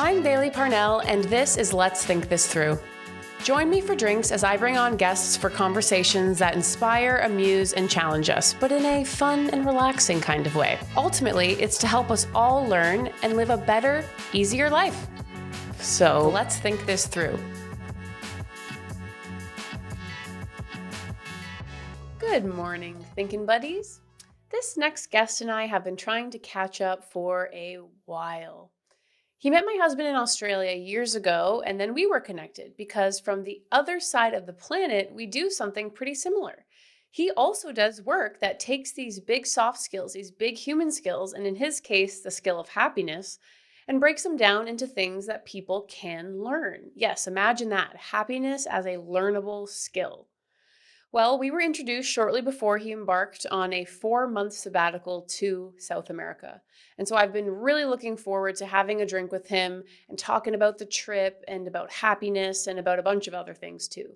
I'm Bailey Parnell, and this is Let's Think This Through. Join me for drinks as I bring on guests for conversations that inspire, amuse, and challenge us, but in a fun and relaxing kind of way. Ultimately, it's to help us all learn and live a better, easier life. So let's think this through. Good morning, thinking buddies. This next guest and I have been trying to catch up for a while. He met my husband in Australia years ago, and then we were connected because from the other side of the planet, we do something pretty similar. He also does work that takes these big soft skills, these big human skills, and in his case, the skill of happiness, and breaks them down into things that people can learn. Yes, imagine that, happiness as a learnable skill. Well, we were introduced shortly before he embarked on a 4-month sabbatical to South America. And so I've been really looking forward to having a drink with him and talking about the trip and about happiness and about a bunch of other things too.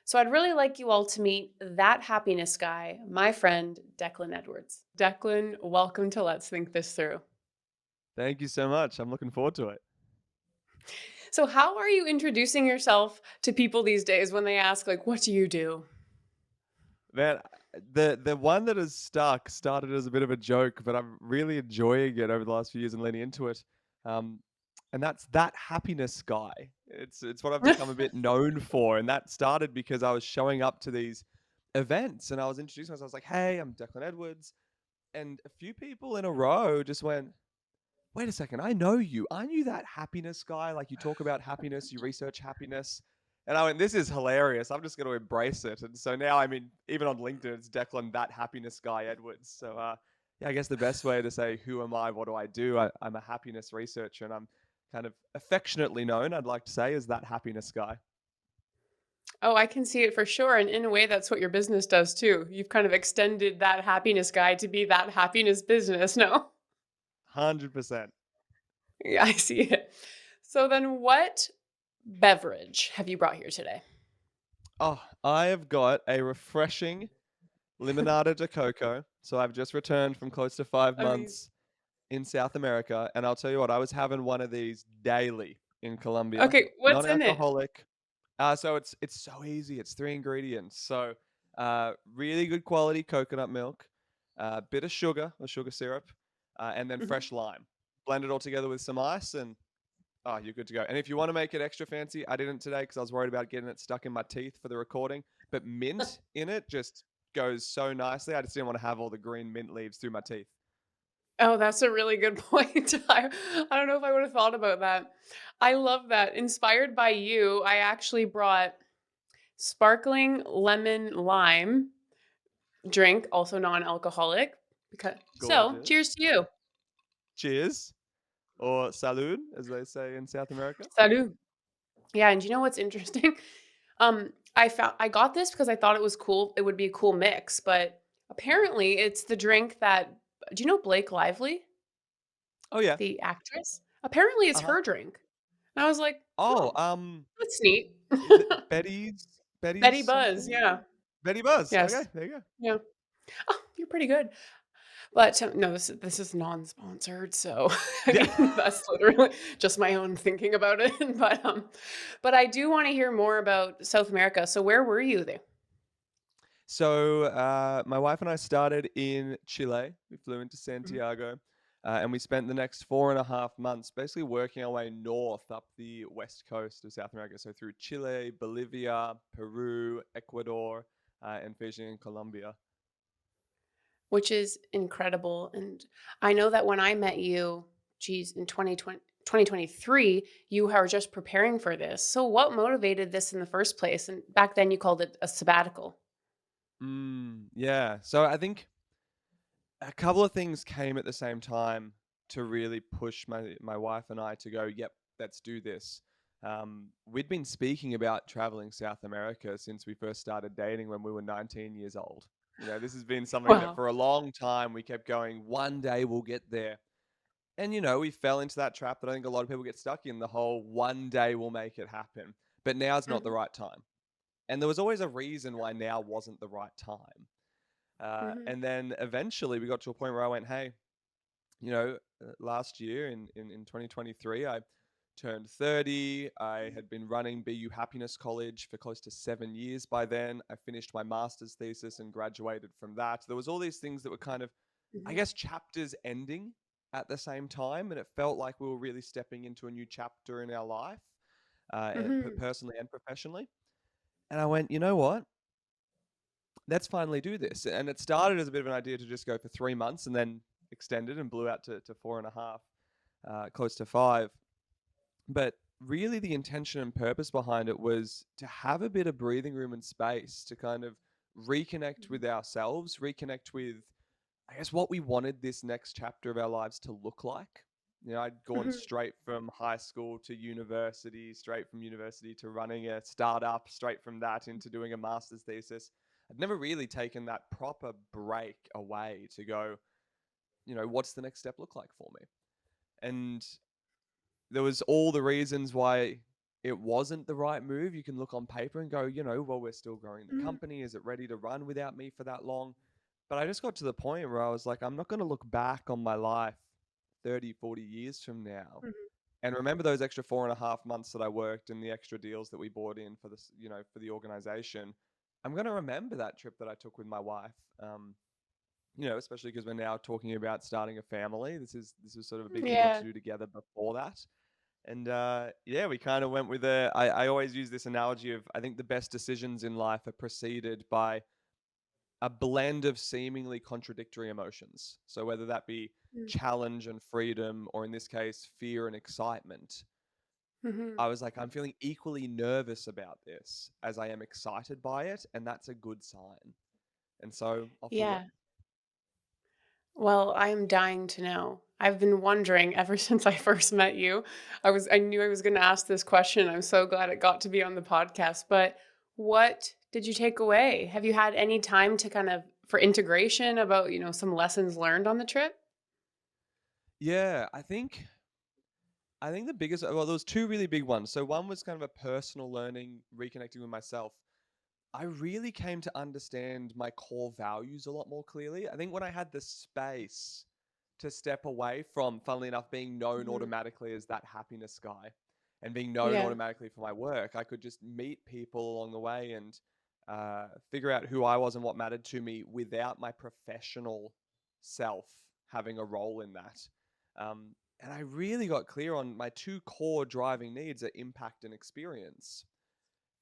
So I'd really like you all to meet that happiness guy, my friend, Declan Edwards. Declan, welcome to Let's Think This Through. Thank you so much. I'm looking forward to it. So how are you introducing yourself to people these days when they ask, like, what do you do? Man, the one that has started as a bit of a joke, but I'm really enjoying it over the last few years and leaning into it. Um, and that's that happiness guy. It's what I've become a bit known for. And that started because I was showing up to these events and I was introducing myself. I was like, hey, I'm Declan Edwards. And a few people in a row just went, wait a second, I know you. Aren't you that happiness guy? Like you talk about happiness, you research happiness. And I went, this is hilarious. I'm just going to embrace it. And so now, I mean, even on LinkedIn, it's Declan, that happiness guy, Edwards. So, yeah, I guess the best way to say, who am I? What do I do? I'm a happiness researcher and I'm kind of affectionately known, I'd like to say, as that happiness guy. Oh, I can see it for sure. And in a way, that's what your business does too. You've kind of extended that happiness guy to be that happiness business. No? 100%. Yeah, I see it. So then what beverage have you brought here today? Oh, I have got a refreshing limonada de coco. So I've just returned from close to 5 months Amazing. in South America. And I'll tell you what, I was having one of these daily in Colombia, Okay, what's in it? non-alcoholic. So it's so easy. It's 3 ingredients. So really good quality coconut milk, bit of sugar or sugar syrup, and then Mhm. fresh lime. Blend it all together with some ice, and oh, you're good to go. And if you want to make it extra fancy, I didn't today because I was worried about getting it stuck in my teeth for the recording. But mint in it just goes so nicely. I just didn't want to have all the green mint leaves through my teeth. Oh, that's a really good point. I don't know if I would have thought about that. I love that. Inspired by you, I actually brought sparkling lemon lime drink, also non-alcoholic. So, Gorgeous. cheers to you. Cheers. Or salud, as they say in South America. Salud. Yeah, and you know what's interesting? I got this because I thought it was cool. It would be a cool mix, but apparently it's the drink that. Do you know Blake Lively, Oh, yeah. the actress? Apparently it's Uh-huh. her drink. And I was like, Oh, oh, that's neat. is it Betty's Betty Buzz, something? Yeah. Betty Buzz. Okay, Yes. there you go. Yeah. Oh, you're pretty good. But no, this is non-sponsored, so I Yeah. mean that's literally just my own thinking about it. But I do want to hear more about South America. So where were you there? So my wife and I started in Chile. We flew into Mhm. Santiago, and we spent the next 4.5 months basically working our way north up the west coast of South America. So through Chile, Bolivia, Peru, Ecuador, and Fiji and Colombia. Which is incredible. And I know that when I met you, geez, in 2023, you were just preparing for this. So what motivated this in the first place? And back then you called it a sabbatical. Yeah. So I think a couple of things came at the same time to really push my wife and I to go, yep, let's do this. We'd been speaking about traveling South America since we first started dating when we were 19 years old. You know, this has been something that Wow. for a long time we kept going, one day we'll get there. And, you know, we fell into that trap that I think a lot of people get stuck in, the whole one day we'll make it happen. But now's not the Mhm, right time. And there was always a reason why now wasn't the right time. mhm. And then eventually we got to a point where I went, hey, last year in 2023, I turned 30. I had been running BU Happiness College for close to 7 years by then. I finished my master's thesis and graduated from that. There was all these things that were kind of, I Mhm. guess, chapters ending at the same time, and it felt like we were really stepping into a new chapter in our life, Mhm. personally and professionally. And I went, you know what? Let's finally do this. And it started as a bit of an idea to just go for 3 months and then extended and blew out to 4.5, close to 5. But really, the intention and purpose behind it was to have a bit of breathing room and space to kind of reconnect Mhm. with ourselves, reconnect with, I guess, what we wanted this next chapter of our lives to look like. I'd gone Mhm. straight from high school to university, straight from university to running a startup, straight from that into doing a master's thesis. I'd never really taken that proper break away to go, what's the next step look like for me? And there was all the reasons why it wasn't the right move. You can look on paper and go, well, we're still growing the Mhm. company. Is it ready to run without me for that long? But I just got to the point where I was like, I'm not going to look back on my life 30, 40 years from now Mhm. and remember those extra 4.5 months that I worked and the extra deals that we bought in for this, for the organization. I'm going to remember that trip that I took with my wife. Especially because we're now talking about starting a family. This is sort of a big thing we wanted Yeah. to do together before that. And yeah, we kind of went with I always use this analogy of I think the best decisions in life are preceded by a blend of seemingly contradictory emotions. So whether that be Mm. challenge and freedom, or in this case, fear and excitement, Mhm. I was like, I'm feeling equally nervous about this as I am excited by it. And that's a good sign. And so off we went. Yeah. Well, I'm dying to know. I've been wondering ever since I first met you. I knew I was going to ask this question. I'm so glad it got to be on the podcast. But what did you take away? Have you had any time to kind of for integration about, some lessons learned on the trip? Yeah, I think the biggest, well, there was two really big ones. So one was kind of a personal learning, reconnecting with myself. I really came to understand my core values a lot more clearly. I think when I had the space to step away from, funnily enough, being known Mhm. automatically as that happiness guy and being known Yeah. automatically for my work, I could just meet people along the way and figure out who I was and what mattered to me without my professional self having a role in that. And I really got clear on my two core driving needs are impact and experience.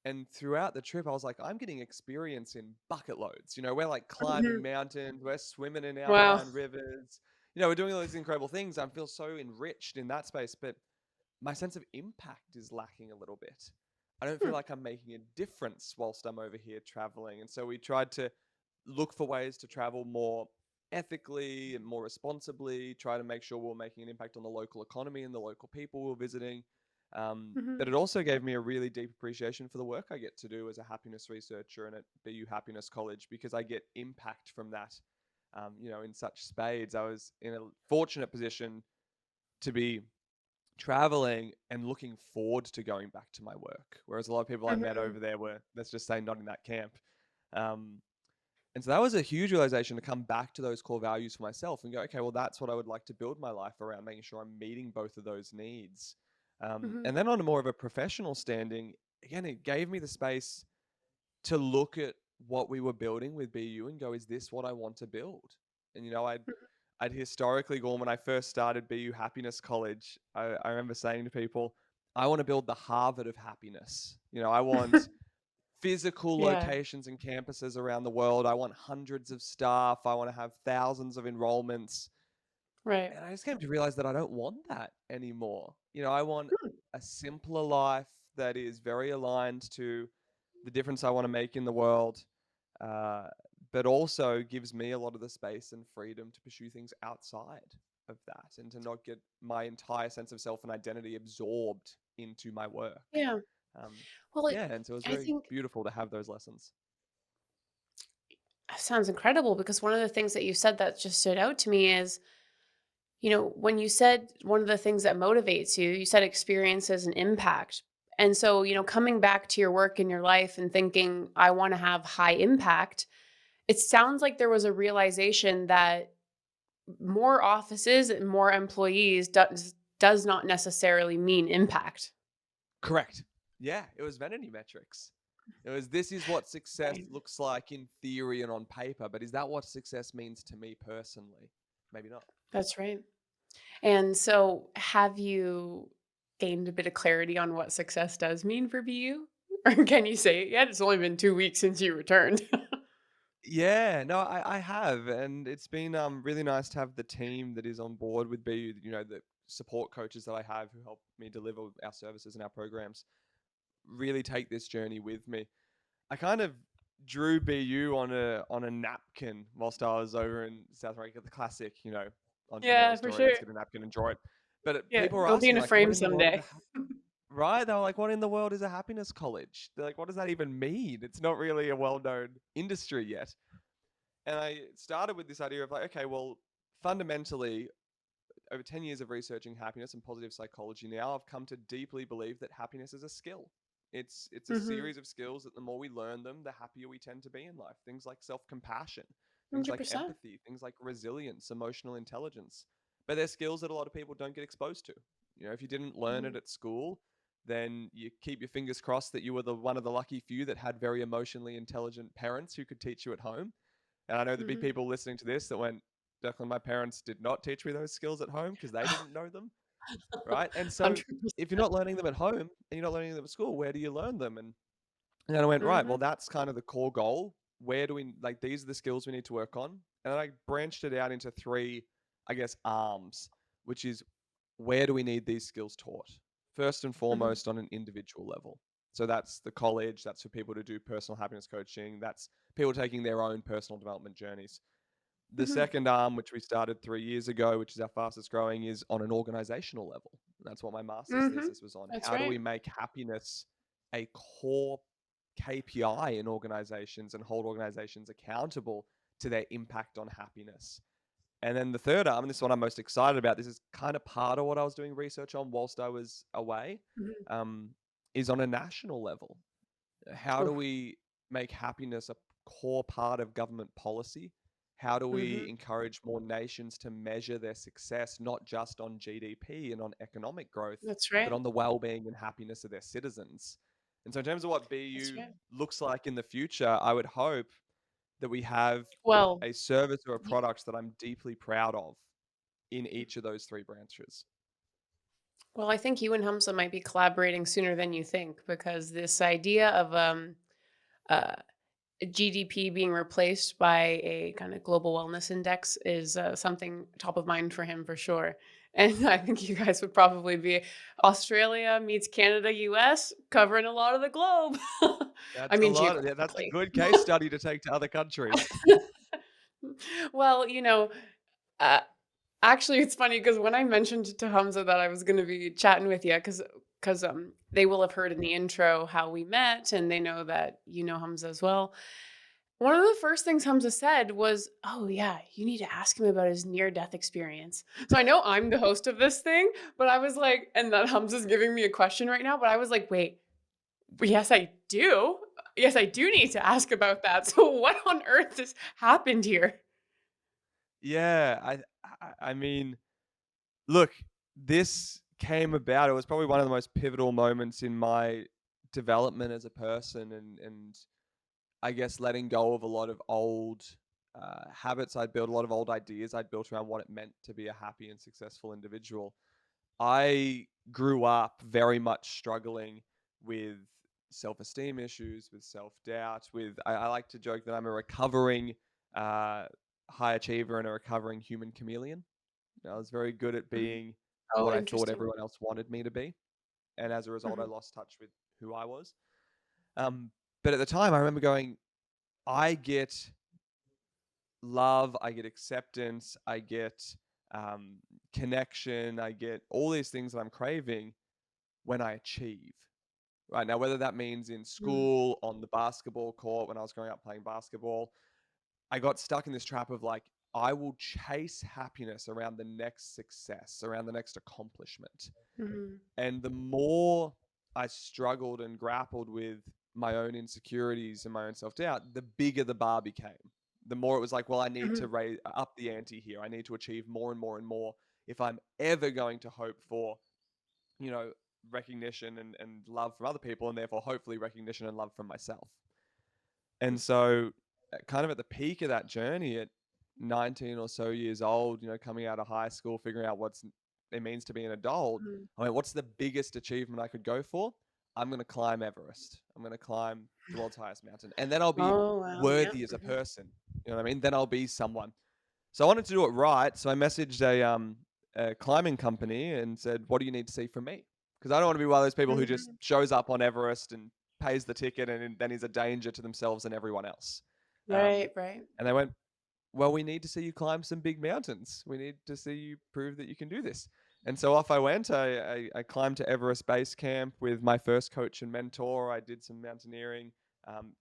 And throughout the trip, I was like, I'm getting experience in bucket loads. We're like climbing Mhm. mountains, we're swimming in Wow. alpine rivers. We're doing all these incredible things. I feel so enriched in that space, but my sense of impact is lacking a little bit. I don't feel Hmm. like I'm making a difference whilst I'm over here traveling. And so we tried to look for ways to travel more ethically and more responsibly, try to make sure we're making an impact on the local economy and the local people we're visiting. But Mhm. it also gave me a really deep appreciation for the work I get to do as a happiness researcher and at BU Happiness College because I get impact from that, in such spades. I was in a fortunate position to be traveling and looking forward to going back to my work. Whereas a lot of people I met Mhm. over there were, let's just say, not in that camp. Um, and so that was a huge realization to come back to those core values for myself and go, okay, well, that's what I would like to build my life around, making sure I'm meeting both of those needs. Mhm. And then on a more of a professional standing, again, it gave me the space to look at what we were building with BU and go, is this what I want to build? And I'd historically gone when I first started BU Happiness College. I remember saying to people, I want to build the Harvard of happiness. I want physical Yeah. locations and campuses around the world. I want hundreds of staff. I want to have thousands of enrollments. Right. And I just came to realize that I don't want that anymore. I want Hmm. a simpler life that is very aligned to the difference I want to make in the world, uh, but also gives me a lot of the space and freedom to pursue things outside of that and to not get my entire sense of self and identity absorbed into my work. Yeah. Um, Well, yeah, and so it was I very think beautiful to have those lessons. that sounds incredible because one of the things that you said that just stood out to me is, when you said one of the things that motivates you, you said experiences and impact. And so, coming back to your work in your life and thinking, I want to have high impact, it sounds like there was a realization that more offices and more employees does not necessarily mean impact. Correct. Yeah, it was vanity metrics. It was, this is what success Right. looks like in theory and on paper, but is that what success means to me personally? Maybe not. That's right. And so, have you gained a bit of clarity on what success does mean for BU? Or can you say it yet? It's only been 2 weeks since you returned. Yeah, no, I have, and it's been really nice to have the team that is on board with BU. The support coaches that I have who help me deliver our services and our programs really take this journey with me. I kind of drew BU on a napkin whilst I was over in South America. The classic, entrepreneurial Yeah, for story. sure. Let's get a napkin and draw it. But Yeah, people were it'll be in asking a like, "What frame in the world is someday. a right?" They were like, "What in the world is a happiness college?" They're like, "What does that even mean? It's not really a well-known industry yet." And I started with this idea of like, okay, well, fundamentally, over 10 years of researching happiness and positive psychology now, I've come to deeply believe that happiness is a skill. It's a Mhm. series of skills that the more we learn them, the happier we tend to be in life. Things like self-compassion, things like 100%. empathy, things like resilience, emotional intelligence. But they're skills that a lot of people don't get exposed to. If you didn't learn it Mhm. at school, then you keep your fingers crossed that you were the one of the lucky few that had very emotionally intelligent parents who could teach you at home. And I know there'd be Mhm. people listening to this that went, Declan, my parents did not teach me those skills at home because they didn't know them. Right. And so if you're 100%. not learning them at home and you're not learning them at school, where do you learn them? And then I went, right, well, Mhm. that's kind of the core goal. Where do we, like, these are the skills we need to work on. And then I branched it out into three, I guess, arms, which is where do we need these skills taught? First and Mhm. foremost, on an individual level. So that's the college, that's for people to do personal happiness coaching, that's people taking their own personal development journeys. The Mhm. second arm, which we started 3 years ago, which is our fastest growing, is on an organizational level. And that's what my master's Mhm. thesis was on. That's How do right. we make happiness a core KPI in organizations and hold organizations accountable to their impact on happiness? And then the third arm, and this is what I'm most excited about, this is kind of part of what I was doing research on whilst I was away, Mhm. um, is on a national level. How do Oof. we make happiness a core part of government policy? How do we Mhm. encourage more nations to measure their success not just on GDP and on economic growth, That's but right. on the well-being and happiness of their citizens? And so, in terms of what That's BU right. looks like in the future, I would hope that we have Well, a service or a y product that I'm deeply proud of in each of those three branches. well, I think you and Hamza might be collaborating sooner than you think because this idea of, uh GDP being replaced by a kind of global wellness index is something top of mind for him for sure. And I think you guys would probably be Australia meets Canada, US, covering a lot of the globe. I That's a mean, lot. Yeah, that's a geographically. good case study to take to other countries. Well, uh, actually, it's funny because when I mentioned to Hamza that I was going to be chatting with you, because they will have heard in the intro how we met, and they know that you know Hamza as well. One of the first things Hamza said was, "Oh, yeah, you need to ask him about his near-death experience." So I know I'm the host of this thing, but I was like and that Hamza's giving me a question right now, but I was like, "Wait, yes, I do. Yes, I do need to ask about that." So what on earth has happened here? Yeah, I mean, look, this came about. It was probably one of the most pivotal moments in my development as a person, and I guess letting go of a lot of old habits I'd built, a lot of old ideas I'd built around what it meant to be a happy and successful individual. I grew up very much struggling with self-esteem issues, with self-doubt, with I like to joke that I'm a recovering uh, high achiever and a recovering human chameleon. I was very good at Mhm. being Oh, what I thought interesting. everyone else wanted me to be, and as a result, I Mhm. lost touch with who I was. Um, but at the time, I remember going, I get love, I get acceptance, I get um, connection, I get all these things that I'm craving when I achieve. Right now, whether that means in Mhm. school, on the basketball court, when I was growing up playing basketball, I got stuck in this trap of like, I will chase happiness around the next success, around the next accomplishment. Mhm. And the more I struggled and grappled with my own insecurities and my own self doubt, the bigger the bar became. The more it was like, well, I need to Mhm. raise up the ante here. I need to achieve more and more and more if I'm ever going to hope for, you know, recognition and love from other people, and therefore hopefully recognition and love from myself. And so, kind of at the peak of that journey at 19 or so years old, coming out of high school, figuring out it means to be an adult, Mhm. I mean, what's the biggest achievement I could go for? I'm going to climb Everest. I'm going to climb the world's highest mountain. And then I'll be Oh, wow. Yeah. worthy as a Mhm. person. You know what I mean? Then I'll be someone. So I wanted to do it right. So I messaged a climbing company and said, "What do you need to see from me?" Because I don't want to be one of those people who just Mhm. shows up on Everest and pays the ticket and then is a danger to themselves and everyone else. Um, Right, right. and they went, "Well, we need to see you climb some big mountains. We need to see you prove that you can do this." And so off I went. I climbed to Everest Base Camp with my first coach and mentor. I did some mountaineering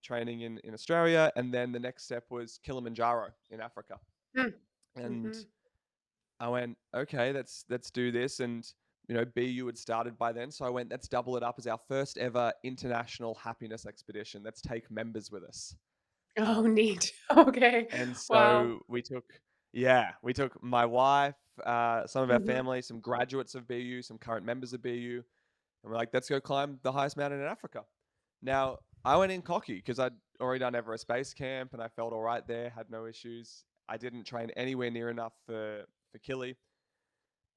training in Australia. And then the next step was Kilimanjaro in Africa. Mm. And Mhm. I went, okay, let's do this. And BU had started by then, so I went, let's double it up as our first ever international happiness expedition. Let's take members with us. Oh, Um, neat. Okay. and Wow. so we took my wife, some of our Mhm. family, some graduates of BU, some current members of BU, and we're like, let's go climb the highest mountain in Africa. Now, I went in cocky because I'd already done Everest Base Camp and I felt all right there, had no issues. I didn't train anywhere near enough for Kili.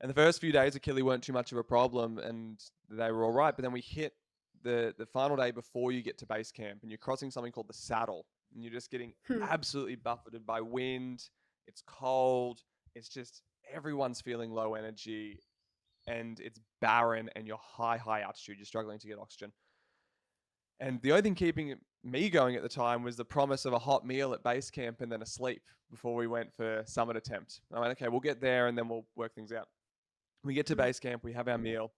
And the first few days of Kili weren't too much of a problem and they were all right. But then we hit the final day before you get to base camp and you're crossing something called the saddle. And you're just getting Hmm. absolutely buffeted by wind. It's cold. It's just everyone's feeling low energy and it's barren and you're high altitude. You're struggling to get oxygen. And the only thing keeping me going at the time was the promise of a hot meal at base camp and then a sleep before we went for summit attempt. I went, okay, we'll get there and then we'll work things out. We get to Mm. base camp, we have our meal,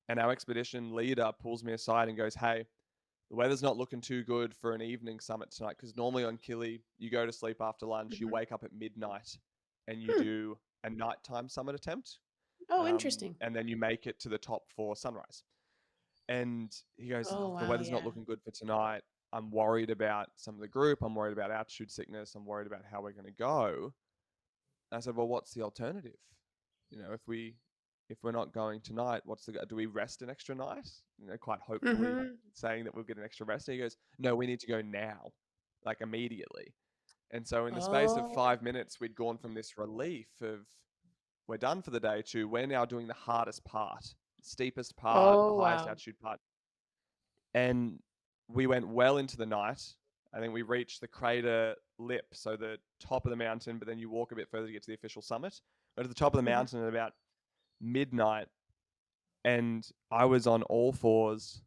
and our expedition leader pulls me aside and goes, "Hey, the weather's not looking too good for an evening summit tonight because normally on Kili, you go to sleep after lunch, you Mhm. wake up at midnight, and you Hmm. do a nighttime summit attempt, Oh, interesting. and then you make it to the top for sunrise." And he goes, Oh, "Look, the wow. weather's not Yeah. looking good for tonight. I'm worried about some of the group. I'm worried about altitude sickness. I'm worried about how we're going to go." I said, "Well, what's the alternative? If we're not going tonight, do we rest an extra night?" Quite hopefully Mhm. saying that we'll get an extra rest. And he goes, "No, we need to go now, like immediately." And so in the space of Oh. 5 minutes, we'd gone from this relief of we're done for the day to we're now doing the hardest part, the steepest part, the Oh, highest wow. altitude part. And we went well into the night. I think we reached the crater lip, so the top of the mountain, but then you walk a bit further to get to the official summit. But at the top of the Mhm. mountain at about midnight, and I was on all fours,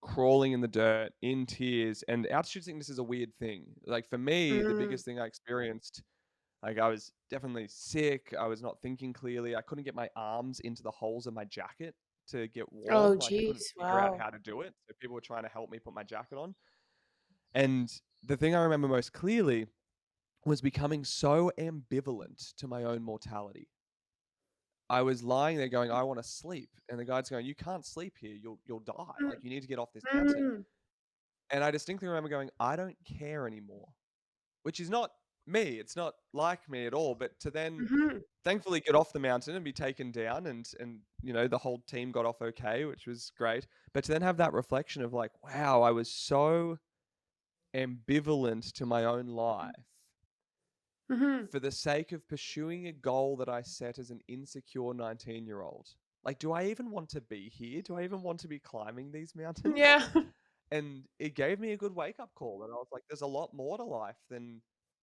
crawling in the dirt, in tears. And altitude sickness is a weird thing. Like for me, the Mm. biggest thing I experienced, like I was definitely sick. I was not thinking clearly. I couldn't get my arms into the holes of my jacket to get Oh, warm. Like I couldn't geez. figure out Wow. how to do it. So people were trying to help me put my jacket on. And the thing I remember most clearly was becoming so ambivalent to my own mortality. I was lying there going, I want to sleep. And the guide's going, you can't sleep here. You'll die. Mm. Like you need to get off this mountain. Mm. And I distinctly remember going, I don't care anymore, which is not me. It's not like me at all. But to then Mhm. thankfully get off the mountain and be taken down and the whole team got off okay, which was great. But to then have that reflection of like, wow, I was so ambivalent to my own life Mhm. for the sake of pursuing a goal that I set as an insecure 19-year-old. Like, do I even want to be here? Do I even want to be climbing these mountains? Yeah. And it gave me a good wake up call. And I was like, there's a lot more to life than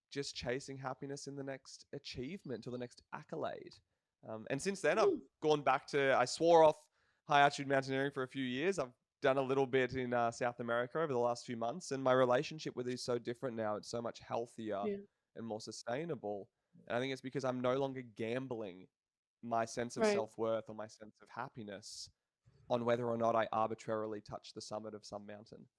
just chasing happiness in the next achievement or the next accolade. And since then, I've Mm. gone back to, I swore off high altitude mountaineering for a few years. I've done a little bit in South America over the last few months. And my relationship with it is so different now. It's so much healthier Yeah. and more sustainable. And I think it's because I'm no longer gambling my sense of Right. self worth or my sense of happiness on whether or not I arbitrarily touch the summit of some mountain.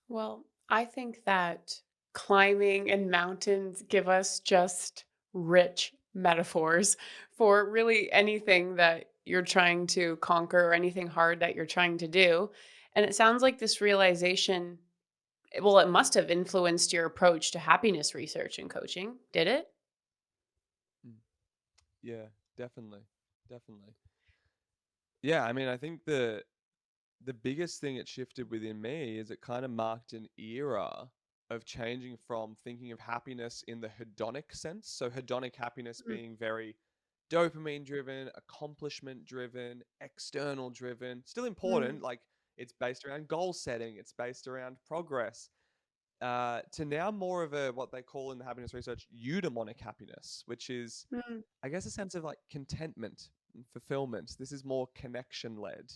Well, I think that climbing and mountains give us just rich metaphors for really anything that you're trying to conquer or anything hard that you're trying to do. And it sounds like this realization, well, it must have influenced your approach to happiness research and coaching, did it? Mm. Yeah. Definitely. Definitely. Yeah, I mean, I think the biggest thing it shifted within me is it kind of marked an era of changing from thinking of happiness in the hedonic sense. So, hedonic happiness Mm, being very dopamine driven, accomplishment driven, external driven, still mm, important. Like it's based around goal setting, it's based around progress. To now more of a what they call in the happiness research eudaimonic happiness, which is mm, I guess a sense of like contentment and fulfillment. This is more connection led.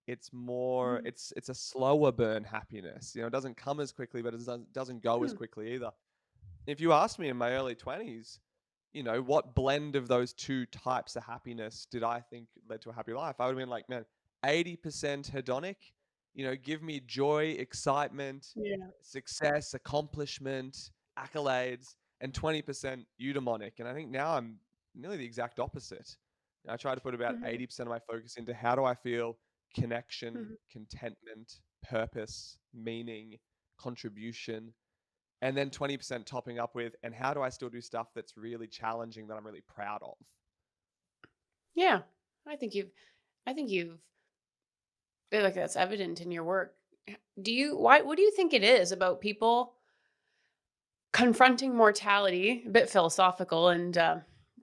It's more mm, it's a slower burn happiness. You know, it doesn't come as quickly, but it doesn't go as mm. quickly either. If you asked me in my early 20s, you know, what blend of those two types of happiness did I think led to a happy life? I would have been like, man, 80% hedonic, you know, give me joy, excitement, Yeah. success, accomplishment, accolades, and 20% eudaimonic. And I think now I'm nearly the exact opposite. I try to put about Mhm, 80% of my focus into how do I feel connection, mhm. contentment, purpose, meaning, contribution, and then 20% topping up with, and how do I still do stuff that's really challenging that I'm really proud of? Yeah. I think you've I think you've feel like that's evident in your work. Do you why what do you think it is about people confronting mortality? A bit philosophical and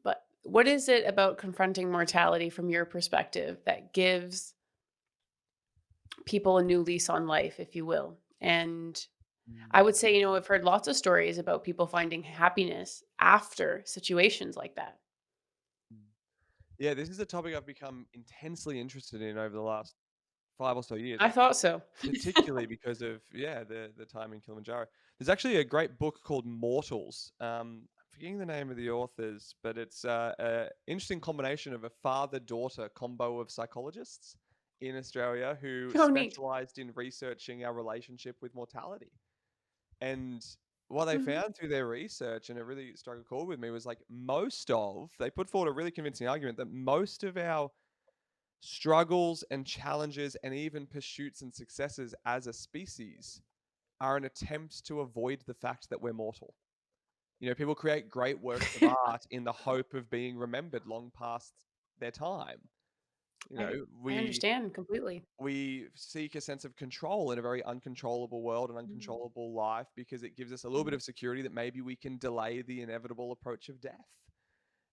but what is it about confronting mortality from your perspective that gives people a new lease on life, if you will? And I would say, I've heard lots of stories about people finding happiness after situations like that. Mm. Yeah, this is a topic I've become intensely interested in over the last 5 or so years, I thought so. particularly because of the time in Kilimanjaro. There's actually a great book called Mortals. I'm forgetting the name of the authors, but it's a interesting combination of a father-daughter combo of psychologists in Australia who Oh, neat. specialized in researching our relationship with mortality. And what they Mhm. found through their research, and it really struck a chord with me, was like they put forward a really convincing argument that most of our struggles and challenges and even pursuits and successes as a species are an attempt to avoid the fact that we're mortal. You know, people create great works of art in the hope of being remembered long past their time. You know, I I understand completely. we seek a sense of control in a very uncontrollable world and Mhm. uncontrollable life because it gives us a little bit Mhm. of security that maybe we can delay the inevitable approach of death.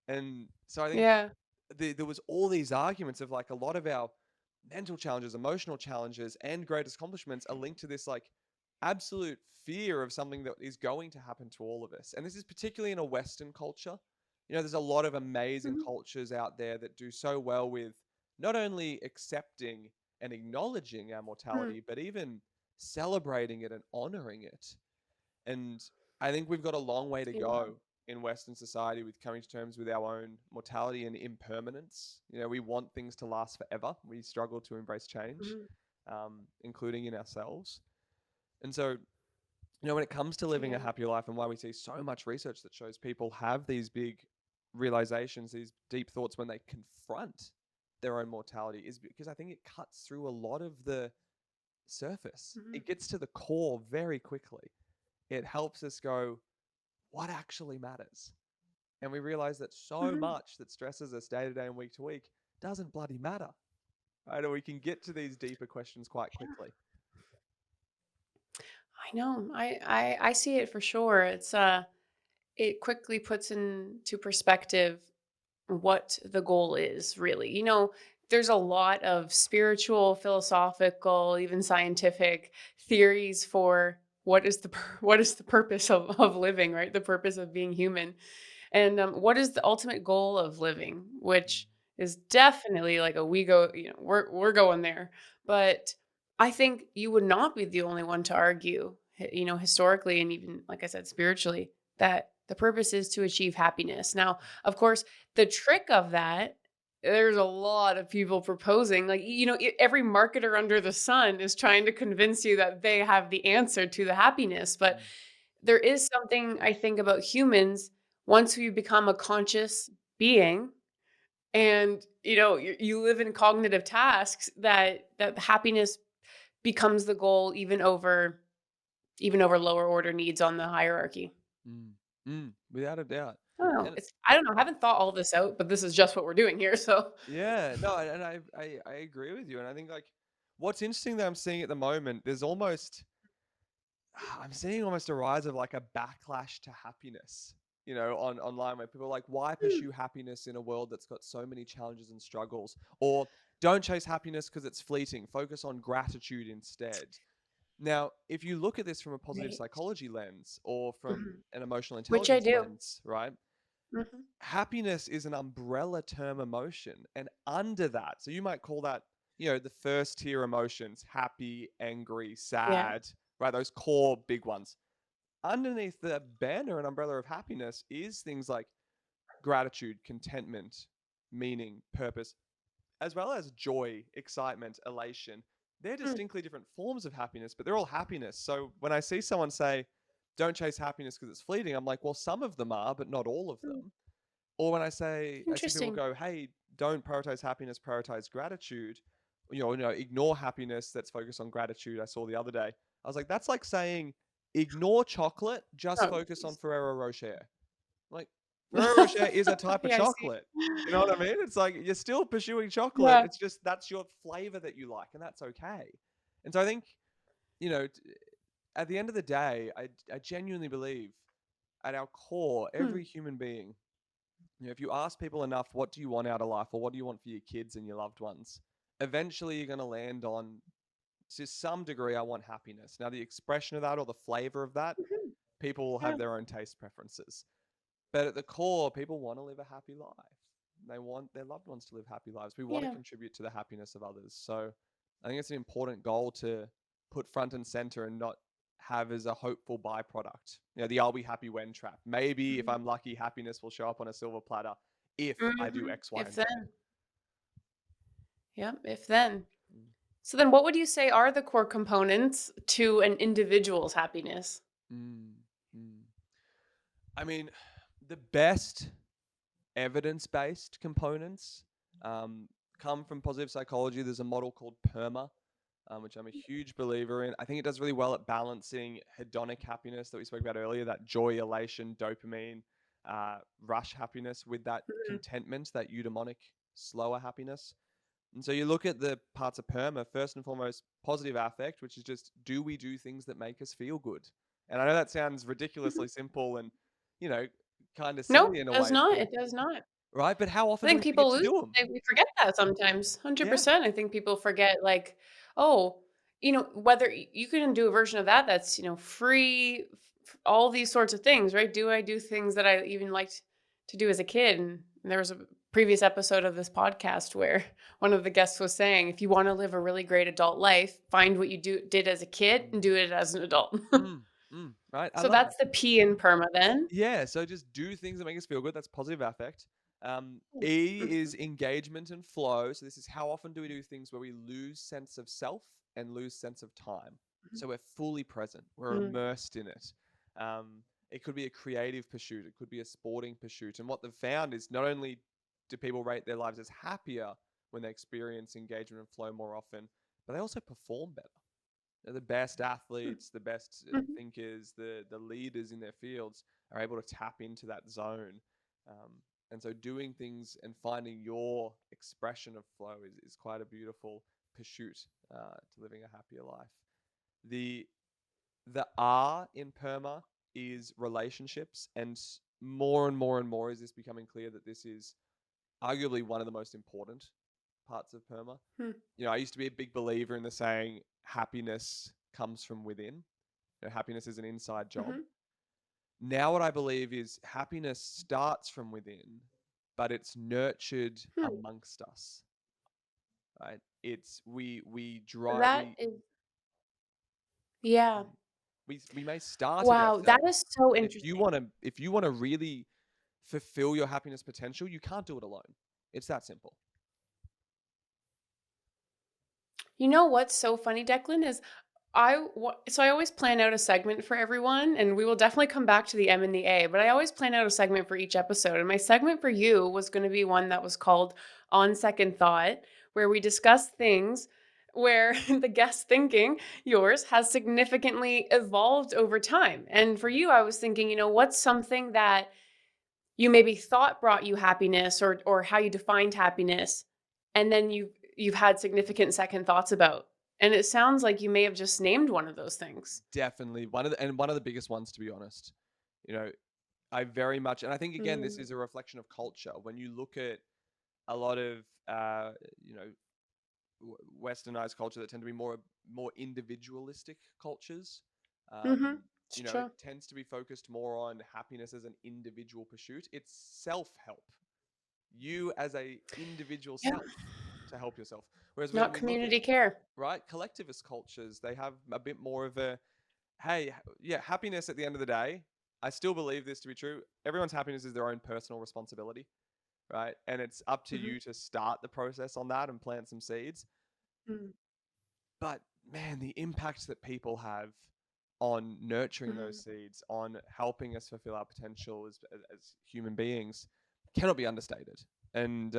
And so I think Yeah. there was all these arguments of like a lot of our mental challenges, emotional challenges, and greatest accomplishments are linked to this like absolute fear of something that is going to happen to all of us. And this is particularly in a Western culture. You know, there's a lot of amazing Mhm. cultures out there that do so well with not only accepting and acknowledging our Mhm. mortality, but even celebrating it and honoring it. And I think we've got a long way to Yeah. go in Western society with coming to terms with our own mortality and impermanence. You know, we want things to last forever. We struggle to embrace change, Mhm. including in ourselves. And so, you know, when it comes to living a Yeah. happier life and why we see so much research that shows people have these big realizations, these deep thoughts when they confront their own mortality is because I think it cuts through a lot of the surface. Mhm. It gets to the core very quickly. It helps us go, what actually matters? And we realize that so Mhm. much that stresses us day to day and week to week doesn't bloody matter. Right? And we can get to these deeper questions quite Yeah. quickly. I know. I see it for sure. It quickly puts into perspective what the goal is really. There's a lot of spiritual, philosophical, even scientific theories for what is the purpose of living, right? The purpose of being human. And what is the ultimate goal of living, which is definitely like a we go, we're going there. But I think you would not be the only one to argue, historically and even like I said, spiritually, that the purpose is to achieve happiness. Now, of course, the trick of that, there's a lot of people proposing, like, every marketer under the sun is trying to convince you that they have the answer to the happiness. But Mm, there is something I think about humans once we become a conscious being and you live in cognitive tasks that happiness becomes the goal even over lower order needs on the hierarchy. without a doubt. Oh, And I don't know, I haven't thought all this out, but this is just what we're doing here, so yeah, no, and I agree with you. And I think like what's interesting that I'm seeing at the moment, there's almost I'm seeing almost a rise of like a backlash to happiness, on online where people are like, why Hmm, pursue happiness in a world that's got so many challenges and struggles? Or don't chase happiness because it's fleeting. Focus on gratitude instead. Now, if you look at this from a positive right. psychology lens or from Mhm. an emotional Which I intelligence do. lens, right? Mhm. Happiness is an umbrella term emotion. And under that, so you might call that, the first tier emotions, happy, angry, Yeah. sad, right? Those core big ones. Underneath the banner and umbrella of happiness is things like gratitude, contentment, meaning, purpose, as well as joy, excitement, elation. They're Mm, distinctly different forms of happiness, but they're all happiness. So when I see someone say, don't chase happiness because it's fleeting, I'm like, well, some of them are, but not all of mm. them. Or when I see people Interesting. go, hey, don't prioritize happiness, prioritize gratitude. Ignore happiness. Let's focus on gratitude. I saw the other day. I was like, that's like saying, ignore chocolate, just Oh, focus on jeez. Ferrero Rocher. Like, Ferrero Rocher is a type of Yeah, I see. chocolate. You know what I mean? It's like you're still pursuing chocolate. Yeah. It's just that's your flavor that you like, and that's okay. And so I think, you know, t- at the end of the day, I genuinely believe at our core, Hmm. every human being, if you ask people enough, what do you want out of life or what do you want for your kids and your loved ones? Eventually, you're going to land on, to some degree, I want happiness. Now, the expression of that or the flavor of that, Mhm. people will have Yeah. their own taste preferences. But at the core, people want to live a happy life. They want their loved ones to live happy lives. We want to Yeah. contribute to the happiness of others. So I think it's an important goal to put front and center and not have as a hopeful byproduct. The I'll be happy when trap. Maybe if Mhm. I'm lucky, happiness will show up on a silver platter if I do Mhm. X, Y, If and Z. then. Yeah, if then. Mm, So then what would you say are the core components to an individual's happiness? mm, mm. I mean, the best evidence based components um, come from positive psychology. There's a model called PERMA, which I'm a huge believer in. I think it does really well at balancing hedonic happiness that we spoke about earlier, that joy, elation, dopamine, rush happiness with that Mhm. contentment, that eudaimonic, slower happiness. And so you look at the parts of PERMA, first and foremost, positive affect, which is just do we do things that make us feel good? And I know that sounds Mhm. ridiculously simple and, you know, kind of No, silly in a it does way not, to, it does not. right? But how I often do think we forget people to lose do them? we forget that sometimes, Yeah. 100%. I think people forget, like, oh, whether you can do a version of that that's, free, all these sorts of things, right? Do I do things that I even liked to do as a kid? And there was a previous episode of this podcast where one of the guests was saying, if you want to live a really great adult life, find what you did as a kid and do it as an adult. Mm, right. I So love that. that's the P in perma then. Yeah. So just do things that make us feel good. That's positive affect. E is Mhm, engagement and flow. So this is how often do we do things where we lose sense of self and lose sense of time. mhm, So we're fully present. We're mm, immersed in it. It could be a creative pursuit. It could be a sporting pursuit. And what they've found is not only do people rate their lives as happier when they experience engagement and flow more often, but they also perform better. The best mm, athletes, the best mhm, thinkers, the leaders in their fields are able to tap into that zone. Um, and so doing things and finding your expression of flow is quite a beautiful pursuit to living a happier life. The the R in PERMA is relationships, and more and more and more is this becoming clear that this is arguably one of the most important parts of PERMA. mm, I used to be a big believer in the saying happiness comes from within. Happiness is an inside job. mhm, Now, what I believe is happiness starts from within, but it's nurtured hmm. amongst us. Right? It's we drive That is yeah. we may start it Wow, that ourselves, is so but interesting. if you want to really fulfill your happiness potential, you can't do it alone. It's that simple. You know what's so funny, Declan, is so I always plan out a segment for everyone, and we will definitely come back to the M and the A, but I always plan out a segment for each episode. And my segment for you was going to be one that was called On Second Thought, where we discuss things where the guest thinking, yours, has significantly evolved over time. And for you, I was thinking, what's something that you maybe thought brought you happiness, or how you defined happiness, and then you've had significant second thoughts about. And it sounds like you may have just named one of those things. Definitely one of the biggest ones, to be honest. You know, I very much, and I think again, this Mm. is a reflection of culture. When you look at a lot of, you know, westernized culture that tend to be more individualistic cultures, Mhm. It's you know, it true. tends to be focused more on happiness as an individual pursuit. It's self-help, you as a individual Yeah. self, to help yourself. Whereas when Not we look at, community care. right, collectivist cultures, they have a bit more of a, hey, yeah, happiness at the end of the day, I still believe this to be true. Everyone's happiness is their own personal responsibility, right? And it's up to Mhm. you to start the process on that and plant some seeds. Mm. But man, the impact that people have on nurturing those Mhm. seeds, on helping us fulfill our potential as human beings, cannot be understated. And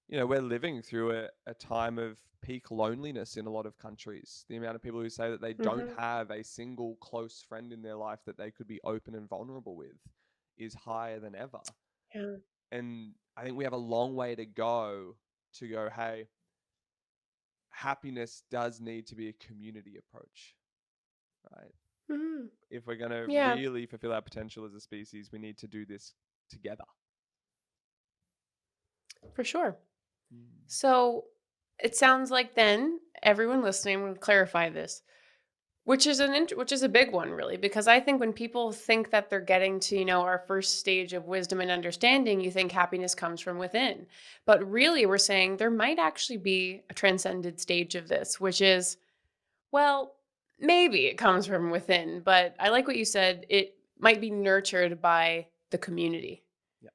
you know, we're living through a time of peak loneliness in a lot of countries. The amount of people who say that they don't Mhm. have a single close friend in their life that they could be open and vulnerable with is higher than ever. Yeah. And I think we have a long way to go, hey, happiness does need to be a community approach, right? Mhm. If we're going to Yeah, really fulfill our potential as a species, we need to do this together. for sure. Mm. So, it sounds like then everyone listening would clarify this. Which is a big one really, because I think when people think that they're getting to, our first stage of wisdom and understanding, you think happiness comes from within. But really we're saying there might actually be a transcended stage of this, which is, well, maybe it comes from within, but I like what you said, it might be nurtured by the community, Yeah,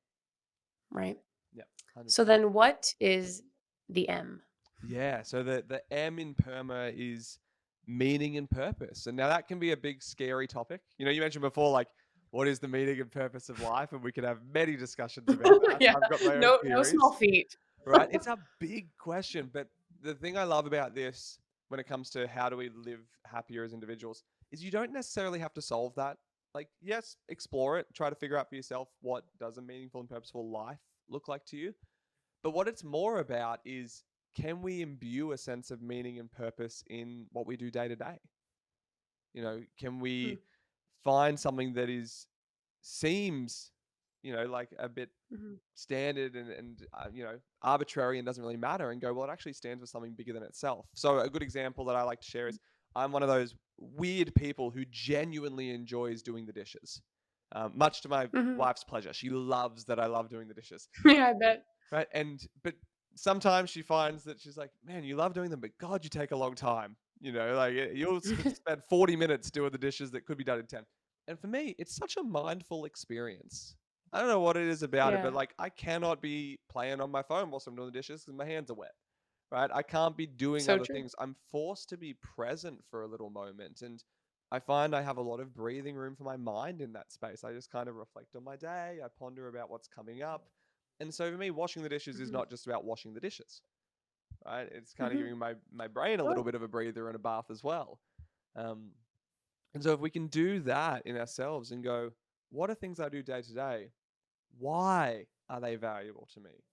right? yeah, So 100%. then what is the M? Yeah, so the M in PERMA is meaning and purpose. And now that can be a big scary topic. You know, you mentioned before, like, what is the meaning and purpose of life? And we could have many discussions about that. Yeah, I've got my own no small theories, feat. right? It's a big question. But the thing I love about this when it comes to how do we live happier as individuals is you don't necessarily have to solve that. Like, yes, explore it, try to figure out for yourself what does a meaningful and purposeful life look like to you. But what it's more about is, can we imbue a sense of meaning and purpose in what we do day to day? You know, can Mm, we find something that is seems, you know, like a bit mhm, standard and you know, arbitrary and doesn't really matter, and go, well, it actually stands for something bigger than itself. So a good example that I like to share is, I'm one of those weird people who genuinely enjoys doing the dishes, much to my mhm. wife's pleasure. She loves that I love doing the dishes. Yeah, I bet. Right, and but sometimes she finds that she's like, "Man, you love doing them, but God, you take a long time." You know, like, you'll spend 40 minutes doing the dishes that could be done in 10. And for me, it's such a mindful experience. I don't know what it is about it, but, Yeah, like, I cannot be playing on my phone whilst I'm doing the dishes because my hands are wet, right? I can't be doing so other true. things. I'm forced to be present for a little moment, and I find I have a lot of breathing room for my mind in that space. I just kind of reflect on my day, I ponder about what's coming up, and so for me, washing the dishes is Mhm, not just about washing the dishes, right? It's kind of mhm. giving my brain a little Sure. bit of a breather and a bath as well. Um, and so if we can do that in ourselves and go, what are things I do day to day? Why are they valuable to me?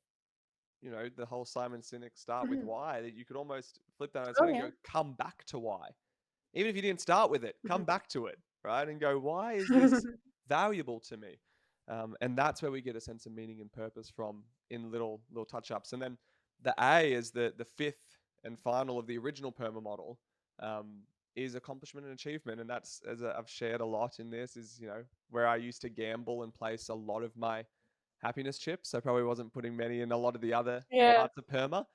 You know, the whole Simon Sinek start with Mhm. why, that you could almost flip that on its Oh, head and yeah. go, come back to why. Even if you didn't start with it, come Mhm. back to it, right? And go, why is this valuable to me? And that's where we get a sense of meaning and purpose from, in little touch ups. And then the A is the fifth and final of the original PERMA model, um, is accomplishment and achievement. And that's, as I've shared a lot in this, is, you know, where I used to gamble and place a lot of my happiness chips. I probably wasn't putting many in a lot of the other Yeah. parts of PERMA.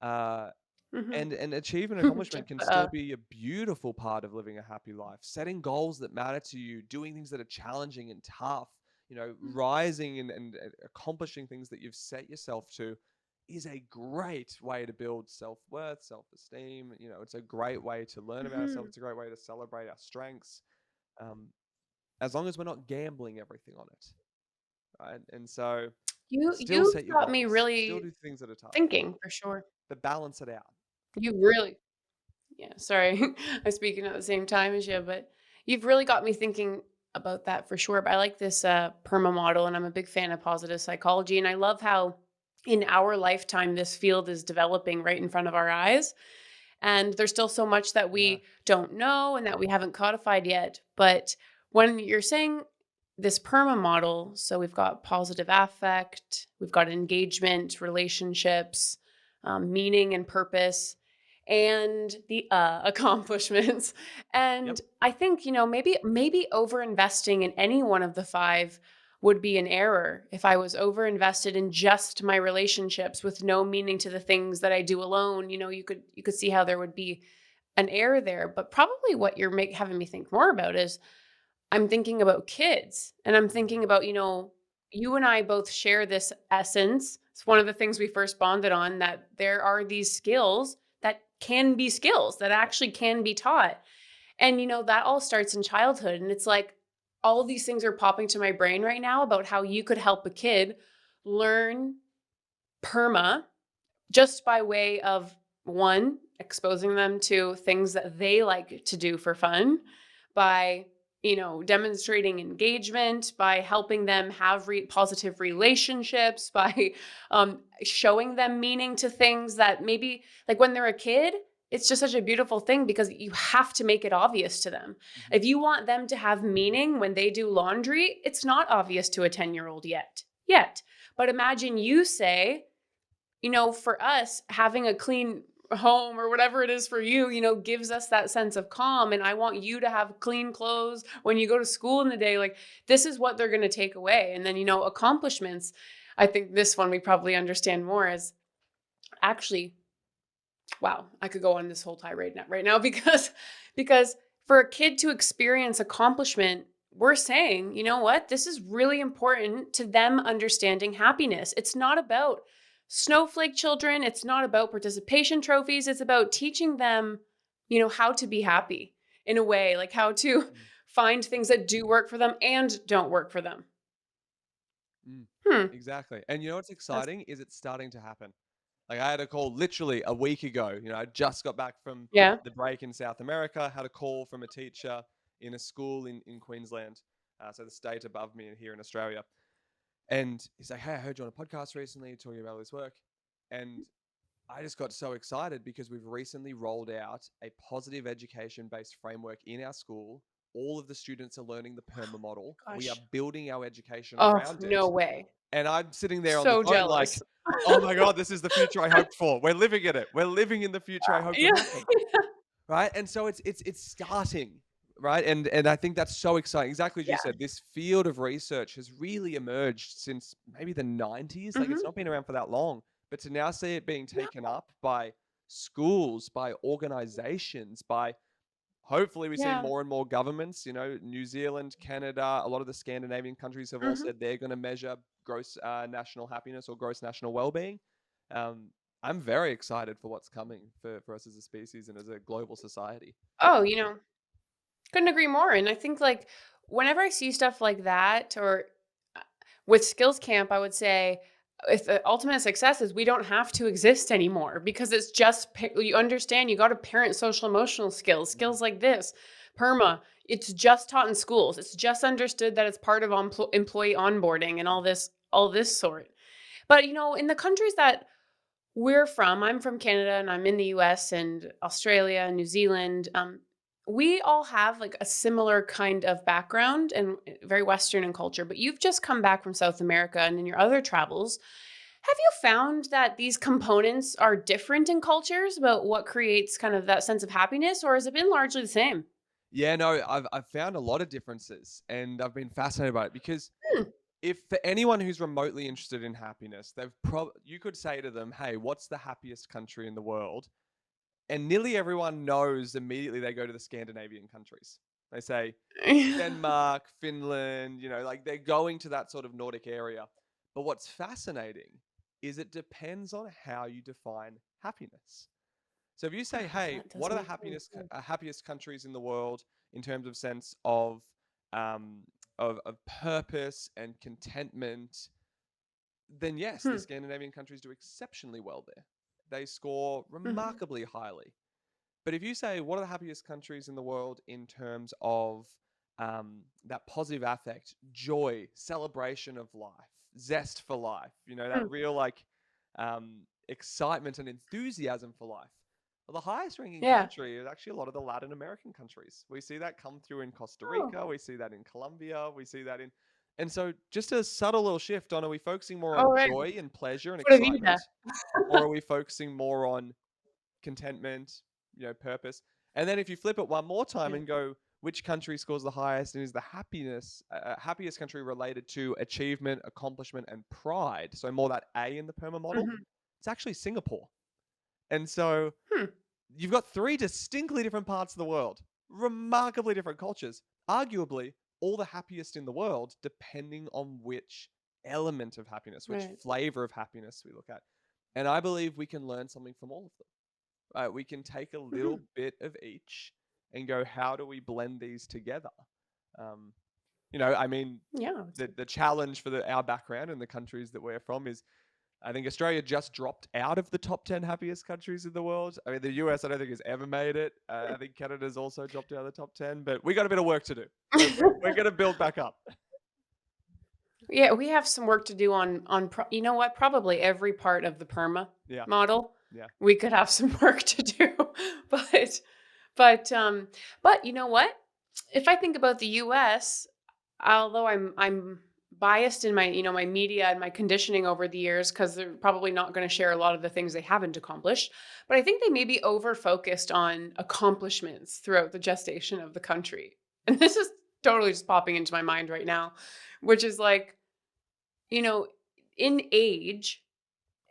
Uh, Mhm. and achievement and accomplishment Check can the, still be a beautiful part of living a happy life. Setting goals that matter to you, doing things that are challenging and tough, you know, rising and accomplishing things that you've set yourself to, is a great way to build self-worth, self-esteem. You know, it's a great way to learn about ourselves. Mhm. It's a great way to celebrate our strengths, um, as long as we're not gambling everything on it, right? And so still You've set your got me goals, still really do things that are tough, thinking for sure. but balance it out. You really Yeah, sorry. I'm speaking at the same time as you, but you've really got me thinking about that for sure. But I like this PERMA model, and I'm a big fan of positive psychology. And I love how in our lifetime this field is developing right in front of our eyes. And there's still so much that Yeah. we don't know and that we haven't codified yet. But when you're saying this PERMA model, so we've got positive affect, we've got engagement, relationships, meaning and purpose, and the accomplishments. Yep. And I think, maybe over investing in any one of the five would be an error if I was over invested in just my relationships with no meaning to the things that I do alone. You could see how there would be an error there. But probably what you're having me think more about is I'm thinking about kids, and I'm thinking about, you and I both share this essence. It's one of the things we first bonded on, that there are these skills that can be skills that actually can be taught. And, that all starts in childhood. And it's like all these things are popping to my brain right now about how you could help a kid learn PERMA just by way of, one, exposing them to things that they like to do for fun, by demonstrating engagement, by helping them have positive relationships, by showing them meaning to things that maybe, like, when they're a kid, it's just such a beautiful thing because you have to make it obvious to them. Mhm. If you want them to have meaning when they do laundry, it's not obvious to a 10-year-old yet. But imagine you say, for us, having a clean home or whatever it is for you, gives us that sense of calm. And I want you to have clean clothes when you go to school in the day. Like, this is what they're going to take away. And then, accomplishments. I think this one we probably understand more as, actually, wow, I could go on this whole tirade right now because for a kid to experience accomplishment, we're saying, you know what? This is really important to them understanding happiness. It's not about snowflake children, it's not about participation trophies, it's about teaching them, how to be happy in a way, like how to Mm. find things that do work for them and don't work for them. Mm. Hmm. Exactly. And you know what's That's exciting is it's starting to happen. Like I had a call literally a week ago. I just got back from yeah. the break in South America, had a call from a teacher in a school in Queensland, so the state above me here in Australia. And he's like, "Hey, I heard you on a podcast recently talking about this work." And I just got so excited because we've recently rolled out a positive education based framework in our school. All of the students are learning the PERMA model. We are Gosh. building our education Oh, around no it. way. And I'm sitting there on the So phone like, jealous. oh my God, this is the future I hoped for. We're living in it. We're living in the future I hoped Yeah. would happen. Right. And so it's starting. Right. And I think that's so exciting. Exactly as you Yeah. said, this field of research has really emerged since maybe the 90s. Like it's Mhm. not been around for that long. But to now see it being taken No. up by schools, by organizations, by hopefully we see Yeah. more and more governments, New Zealand, Canada, a lot of the Scandinavian countries have all Mhm. said they're going to measure gross national happiness or gross national well-being. um, I'm very excited for what's coming for us as a species and as a global society. Oh, couldn't agree more. And I think, like, whenever I see stuff like that, or uh, with Skills Camp, I would say if the ultimate success is we don't have to exist anymore because it's just you understand, you got to parent social emotional skills, Mhm. skills like this, PERMA. It's just taught in schools. It's just understood that it's part of employee onboarding and all this sort. But in the countries that I'm from Canada and I'm in the US and Australia and New Zealand. We all have like a similar kind of background and very Western in culture, but you've just come back from South America and in your other travels. Have you found that these components are different in cultures about what creates kind of that sense of happiness, or has it been largely the same? Yeah, no, I've found a lot of differences and I've been fascinated by it because Hmm. if for anyone who's remotely interested in happiness, you could say to them, "Hey, what's the happiest country in the world?" And nearly everyone knows immediately. They go to the Scandinavian countries. They say Denmark, Finland, like they're going to that sort of Nordic area. But what's fascinating is it depends on how you define happiness. So if you say, "Hey, That does what are the make sense. happiest countries in the world in terms of sense of um, of purpose and contentment?" Then yes, the Hmm. Scandinavian countries do exceptionally well there. They score Mhm. remarkably highly. But if you say, what are the happiest countries in the world in terms of that positive affect, joy, celebration of life, zest for life, that Hmm. real like excitement and enthusiasm for life. Well, the highest ranking Yeah. country is actually a lot of the Latin American countries. We see that come through in Costa Oh, Rica, we see that in Colombia, we see that in. And so just a subtle little shift on, are we focusing more oh, on right. joy and pleasure and Pura vida. excitement? Or are we focusing more on contentment, purpose? And then if you flip it one more time Yeah. and go, which country scores the highest and is the happiest country related to achievement, accomplishment, and pride? So more that A in the PERMA model. Mhm. It's actually Singapore. And so Hmm. you've got three distinctly different parts of the world, remarkably different cultures, arguably all the happiest in the world, depending on which element of happiness, which Right. flavor of happiness we look at. And I believe we can learn something from all of them. We can take a little Mhm. bit of each and go, how do we blend these together? Um, I mean, Yeah. the challenge for our background and the countries that we're from is, I think Australia just dropped out of the top 10 happiest countries in the world. I mean, the US, I don't think has ever made it. I think Canada's also dropped out of the top 10, but we got a bit of work to do. We're going to build back up. Yeah, we have some work to do you know what? Probably every part of the PERMA Yeah. model. Yeah. We could have some work to do. But but but you know what? If I think about the US, although I'm biased in my, my media and my conditioning over the years because they're probably not going to share a lot of the things they haven't accomplished, but I think they may be over focused on accomplishments throughout the gestation of the country. And this is totally just popping into my mind right now, which is like, you know, in age,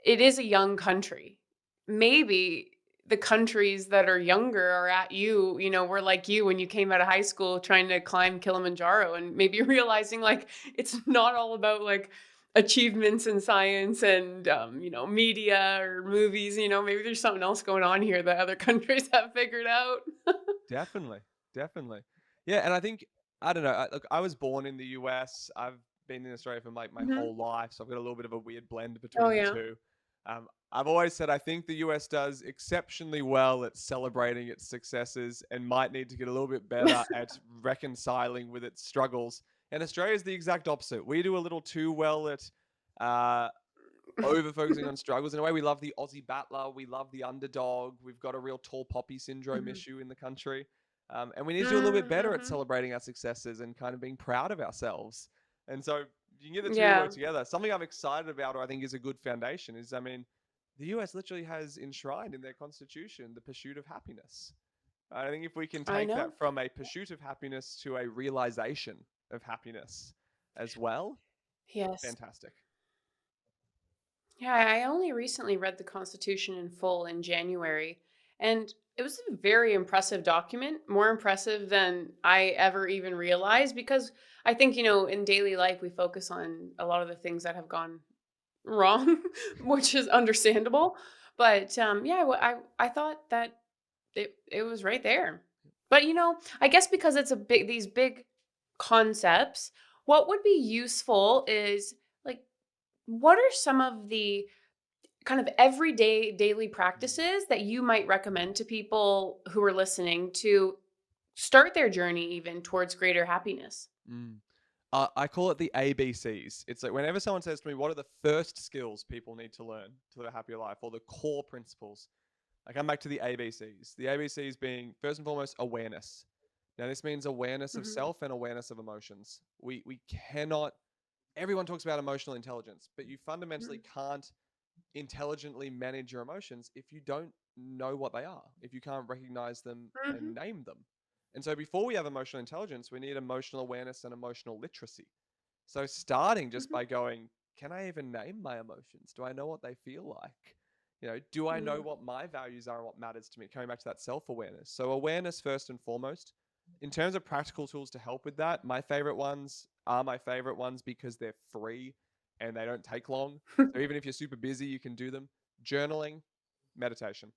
it is a young country. Maybe the countries that are younger are at you, were like you when you came out of high school trying to climb Kilimanjaro and maybe realizing like it's not all about like achievements in science and media or movies, maybe there's something else going on here that other countries have figured out. Definitely. Definitely. Yeah. And I think, I don't know. Look, I was born in the US. I've been in Australia for like my Mhm. whole life. So I've got a little bit of a weird blend Oh between the yeah. two. I've always said I think the US does exceptionally well at celebrating its successes and might need to get a little bit better at reconciling with its struggles. And Australia is the exact opposite. We do a little too well at uh, over focusing on struggles. In a way, we love the Aussie battler, we love the underdog. We've got a real tall poppy syndrome Mhm. issue in the country. And we need to do a little bit better at Mhm. celebrating our successes and kind of being proud of ourselves. And so you can get the two Yeah, work together. Something I'm excited about, or I think is a good foundation, is, I mean, the US literally has enshrined in their constitution the pursuit of happiness. I think if we can I take know. that from a pursuit of happiness to a realization of happiness as well, Yes. fantastic. Yeah, I only recently read the Constitution in full in January, and it was a very impressive document, more impressive than I ever even realized because I think, in daily life we focus on a lot of the things that have gone wrong, which is understandable. But yeah, I thought that it was right there. But I guess because it's a big these big concepts, what would be useful is like what are some of the kind of everyday daily practices that you might recommend to people who are listening to start their journey even towards greater happiness? Mm. I call it the ABCs. It's like whenever someone says to me, what are the first skills people need to learn to live a happier life, or the core principles, I come back to the ABCs. The ABCs being, first and foremost, awareness. Now, this means awareness of Mhm. self and awareness of emotions. We cannot, everyone talks about emotional intelligence, but you fundamentally Mhm. can't intelligently manage your emotions if you don't know what they are, if you can't recognize them and Mhm. name them. And so before we have emotional intelligence, we need emotional awareness and emotional literacy. So starting just Mhm. by going, can I even name my emotions? Do I know what they feel like? Do I know Yeah. what my values are and what matters to me? Coming back to that self-awareness. So awareness first and foremost. In terms of practical tools to help with that, my favorite ones are my favorite ones because they're free and they don't take long. So even if you're super busy, you can do them. Journaling, meditation.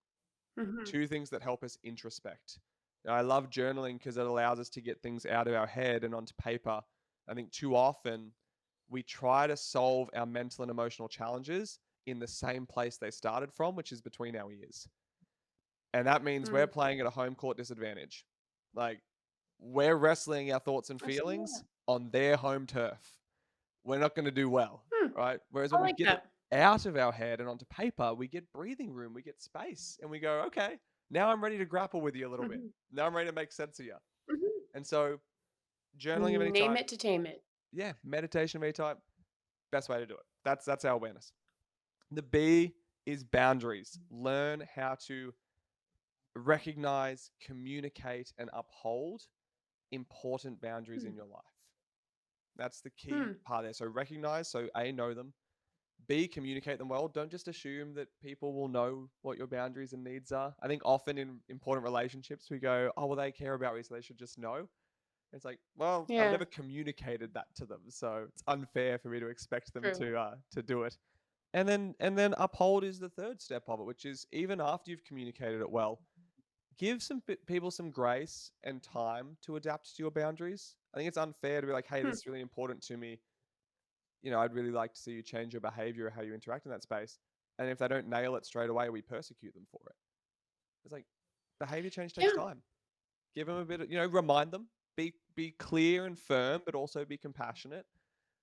Mhm. Two things that help us introspect. I love journaling because it allows us to get things out of our head and onto paper. I think too often we try to solve our mental and emotional challenges in the same place they started from, which is between our ears. And that means we're Mm. playing at a home court disadvantage. Like, we're wrestling our thoughts and I see that. feelings on their home turf. We're not going to do well, Hmm, right? Whereas I when we like get it that. out of our head and onto paper, we get breathing room, we get space, and we go, okay, now I'm ready to grapple with you a little bit. Mhm, Now I'm ready to make sense of you. mhm. And so, journaling of any Name type, it to tame it. yeah, meditation of any type, best way to do it. That's our awareness. The B is boundaries. Learn how to recognize, communicate, and uphold important boundaries Hmm, in your life. That's the key hmm, part there. So recognize, so A, know them. B, communicate them well. Don't just assume that people will know what your boundaries and needs are. I think often in important relationships, we go, oh, well, they care about me, so they should just know. It's like, well, I've yeah, never communicated that to them, so it's unfair for me to expect them true. to do it. And then uphold is the third step of it, which is even after you've communicated it well, give some people some grace and time to adapt to your boundaries. I think it's unfair to be like, hey, Hmm, this is really important to me. I'd really like to see you change your behavior or how you interact in that space. And if they don't nail it straight away, we persecute them for it. It's like behavior change takes yeah. time. Give them a bit of, remind them, be clear and firm, but also be compassionate,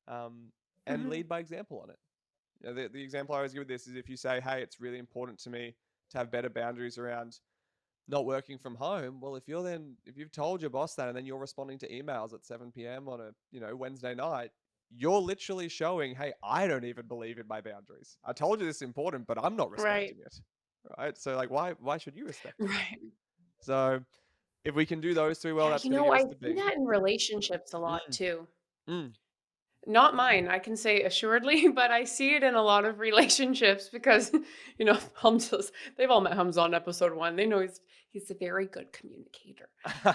um, and Mhm, lead by example on it. The example I always give with this is if you say, hey, it's really important to me to have better boundaries around not working from home. Well, if you've told your boss that and then you're responding to emails at 7 p.m. on a, Wednesday night, you're literally showing, hey, I don't even believe in my boundaries. I told you this is important, but I'm not right, respecting it. Right? So like why should you respect it? right. So if we can do those three well, Yeah, that's going to give I us the see B. that in relationships a lot Mm, too. mm. Not mine, I can say assuredly, but I see it in a lot of relationships because, Hamza's they've all met Hamza on episode 1. They know he's a very good communicator.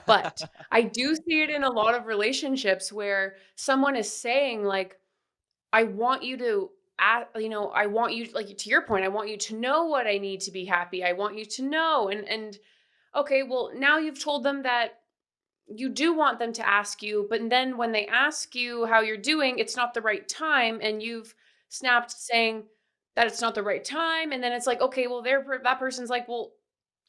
But I do see it in a lot of relationships where someone is saying like, "I want you to I want you like to your point, I want you to know what I need to be happy. I want you to know." And okay, well, now you've told them that you do want them to ask you, but then when they ask you how you're doing, it's not the right time, and you've snapped saying that it's not the right time, and then it's like, okay, well, that person's like, well,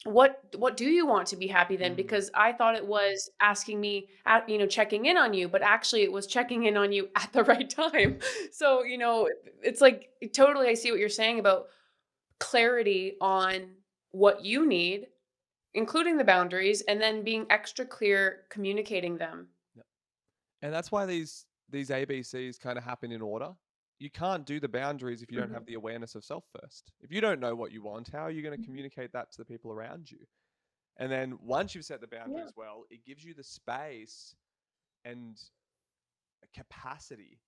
what do you want to be happy then? Mm. Because I thought it was asking me at checking in on you, but actually it was checking in on you at the right time. So it's like totally, I see what you're saying about clarity on what you need, including the boundaries, and then being extra clear communicating them. Yep. And that's why these ABCs kind of happen in order. You can't do the boundaries if you don't have Mhm. the awareness of self first. If you don't know what you want, how are you going to Mhm. communicate that to the people around you? And then once you've set the Yeah. boundaries well, it gives you the space and capacity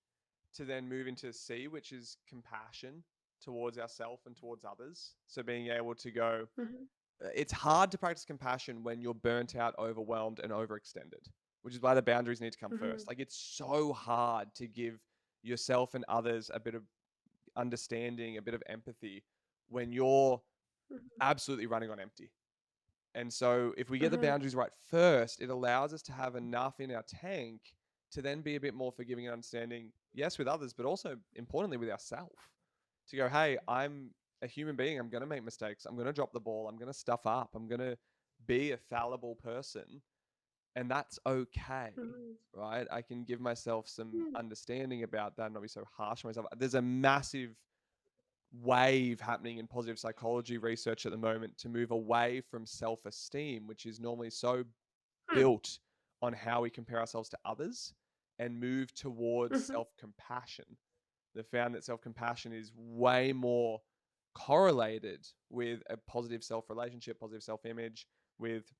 to then move into C, which is compassion towards ourselves and towards others. So being able to go, Mhm. it's hard to practice compassion when you're burnt out, overwhelmed, and overextended, which is why the boundaries need to come first. Mhm. Like it's so hard to give yourself and others a bit of understanding, a bit of empathy when you're Mhm. absolutely running on empty. And so if we get the Mhm. boundaries right first, it allows us to have enough in our tank to then be a bit more forgiving and understanding, yes, with others, but also importantly with ourselves. To go, hey, I'm a human being. I'm going to make mistakes. I'm going to drop the ball. I'm going to stuff up. I'm going to be a fallible person. And that's okay, Mhm. right? I can give myself some Mm. understanding about that and not be so harsh on myself. There's a massive wave happening in positive psychology research at the moment to move away from self esteem, which is normally so Mm. built on how we compare ourselves to others, and move towards Mhm. self compassion. They found that self compassion is way more correlated with a positive self relationship, positive self image, with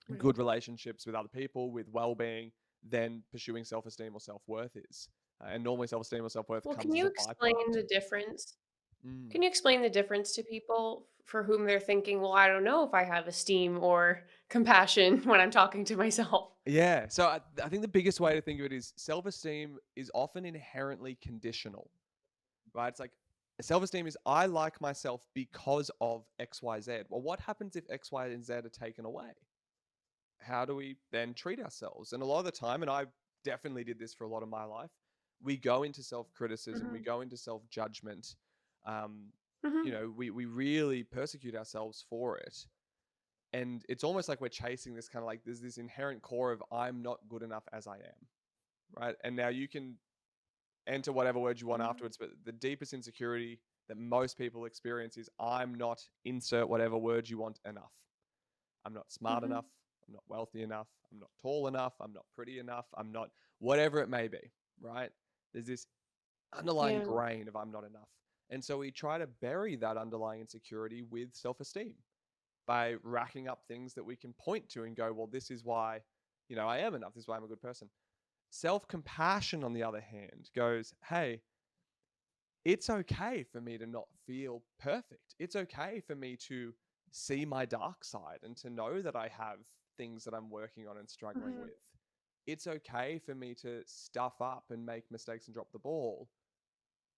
Right. good relationships with other people, with well being, than pursuing self esteem or self worth is. And normally, self esteem or self worth Well, comes can as you a explain byproduct. the difference? Mm. Can you explain the difference to people for whom they're thinking, "Well, I don't know if I have esteem or compassion when I'm talking to myself?" Yeah. So I think the biggest way to think of it is self esteem is often inherently conditional, right? It's like self esteem is I like myself because of XYZ. Well, what happens if X, Y, and Z are taken away? How do we then treat ourselves? And a lot of the time, and I definitely did this for a lot of my life, we go into self criticism, we Mhm. go into self judgment. Um, Mhm. we really persecute ourselves for it. And it's almost like we're chasing this kind of like, there's this inherent core of I'm not good enough as I am, right? And now you can enter whatever word you want Mhm. afterwards, but the deepest insecurity that most people experience is I'm not, insert whatever word you want, enough. I'm not smart Mhm. enough. I'm not wealthy enough. I'm not tall enough. I'm not pretty enough. I'm not whatever it may be, right? There's this underlying Yeah. grain of I'm not enough. And so we try to bury that underlying insecurity with self esteem by racking up things that we can point to and go, well, this is why, I am enough. This is why I'm a good person. Self compassion, on the other hand, goes, hey, it's okay for me to not feel perfect. It's okay for me to see my dark side and to know that I have things that I'm working on and struggling Mhm. with. It's okay for me to stuff up and make mistakes and drop the ball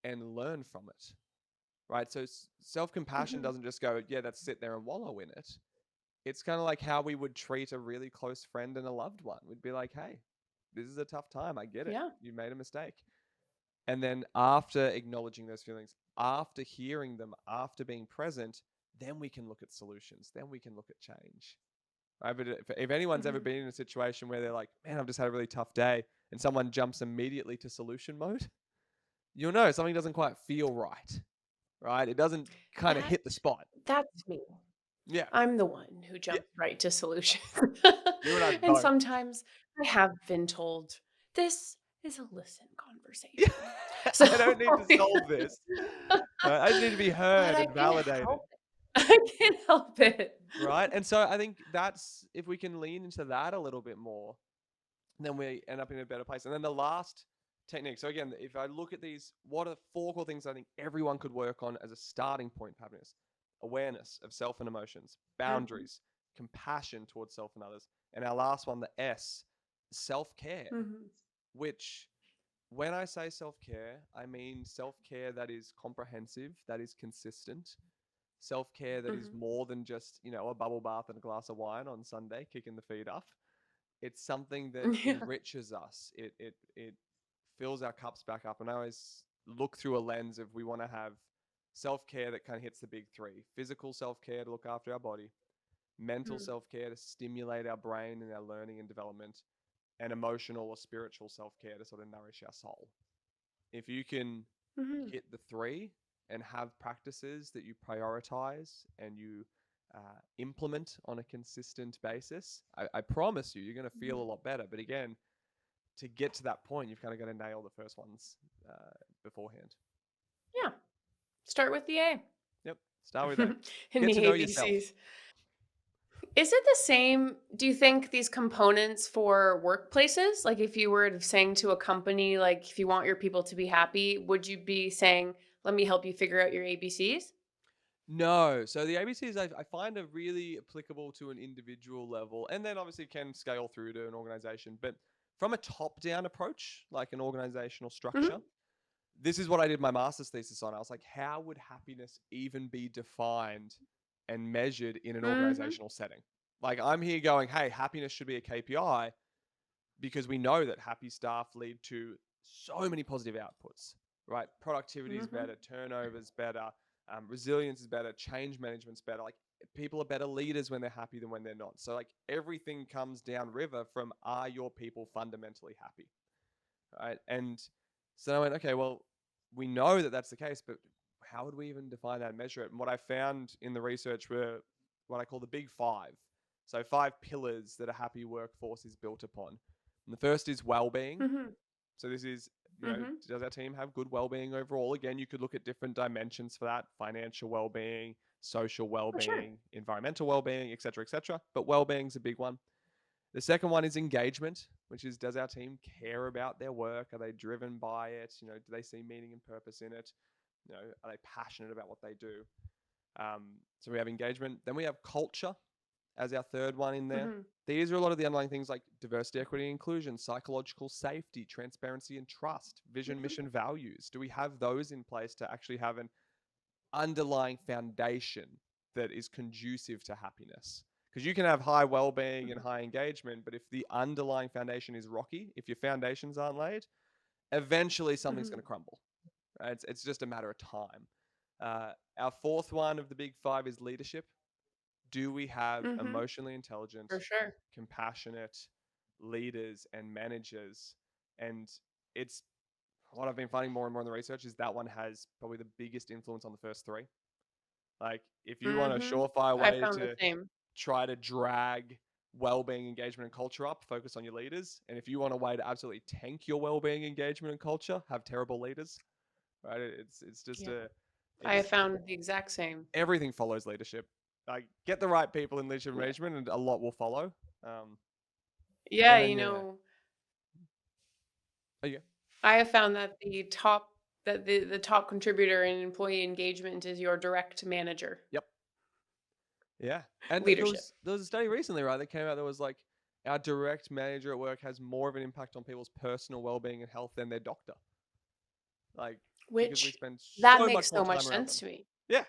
and learn from it. Right. So self compassion Mhm. doesn't just go, yeah, let's sit there and wallow in it. It's kind of like how we would treat a really close friend and a loved one. We'd be like, hey, this is a tough time. I get it. Yeah. You made a mistake. And then after acknowledging those feelings, after hearing them, after being present, then we can look at solutions. Then we can look at change. Right? But if anyone's ever Mhm. been in a situation where they're like, man, I've just had a really tough day, and someone jumps immediately to solution mode, you'll know something doesn't quite feel right. Right? It doesn't kind of That hit the spot. that's me. Yeah. I'm the one who Yeah. jumps right to solutions. You and I And both. sometimes I have been told, "This is a listen Yeah. conversation." So I don't need to solve this. I just need to be but heard I and can't validated. help it. I can't help it. Right. And so I think that's, if we can lean into that a little bit more, then we end up in a better place. And then the last technique. So again, if I look at these, what are 4 core things I think everyone could work on as a starting point for happiness? Awareness of self and emotions, Mhm. boundaries, compassion towards self and others. And our last one, the S, self-care, Mhm. which when I say self-care, I mean self-care that is comprehensive, that is consistent, self-care that is Mhm. more than just, a bubble bath and a glass of wine on Sunday, kicking the feet up. It's something that Yeah. enriches us. It fills our cups back up. And I always look through a lens of we want to have self-care that kind of hits the big 3. Physical self-care to look after our body, mental Mhm. self-care to stimulate our brain and our learning and development, and emotional or spiritual self-care to sort of nourish our soul. If you can Mhm. hit the 3 and have practices that you prioritize and you implement on a consistent basis, I promise you, you're going to feel a Mhm. lot better. But again, to get to that point, you've kind of got to nail the first ones beforehand. Yeah. Start with the A. Yep. Start with A. In Get the to know yourself. ABCs. Is it the same, do you think, these components for workplaces? Like, if you were saying to a company, like, if you want your people to be happy, would you be saying, "Let me help you figure out your ABCs?" No. So the ABCs I find are really applicable to an individual level, and then obviously can scale through to an organization. But from a top-down approach, like an organizational structure, Mhm. this is what I did my master's thesis on. I was like, how would happiness even be defined and measured in an Mhm. organizational setting? Like, I'm here going, hey, happiness should be a KPI because we know that happy staff lead to so many positive outputs, right? Productivity is Mhm. better, turnover is better, resilience is better, change management's better. Like, people are better leaders when they're happy than when they're not. So like everything comes down river from, are your people fundamentally happy, right? And so I went, okay, well, we know that that's the case, but how would we even define that and measure it? And what I found in the research were what I call the big 5. So 5 pillars that a happy workforce is built upon. And the first is well-being. Mhm. So this is, Mhm. does our team have good well-being overall? Again, you could look at different dimensions for that: financial well-being, social For sure. well-being, environmental well-being, etc., etc. But well-being is a big one. The second one is engagement, which is, does our team care about their work? Are they driven by it? Do they see meaning and purpose in it? Are they passionate about what they do? So we have engagement. Then we have culture as our third one in there. Mhm. These are a lot of the underlying things like diversity, equity, inclusion, psychological safety, transparency and trust, vision, Mhm. mission, values. Do we have those in place to actually have an underlying foundation that is conducive to happiness? Because you can have high well-being and Mhm. high engagement, but if the underlying foundation is rocky, if your foundations aren't laid, eventually something's going Mhm. to crumble. Right? It's just a matter of time. Our fourth one of the big 5 is leadership. do we have Mm-hmm. emotionally intelligent, For sure. compassionate leaders and managers? And it's what I've been finding more and more in the research is that one has probably the biggest influence on the first three. Like, if you want a Mm-hmm. surefire I way found the to same. try to drag well-being, engagement, and culture up, focus on your leaders. And if you want a way to absolutely tank your well-being, engagement, and culture, have terrible leaders. Right? It's just Yeah. a I have it's found the exact same. everything follows leadership. Like, get the right people in leadership Yeah. management, and a lot will follow. Um, Yeah, and then yeah, oh yeah, I have found that the top contributor in employee engagement is your direct manager yep, yeah. And leadership. there was a study recently, right, that came out that was like our direct manager at work has more of an impact on people's personal well-being and health than their doctor. Like, because we Which spend that so much makes more so much time around sense them. to me. Yeah,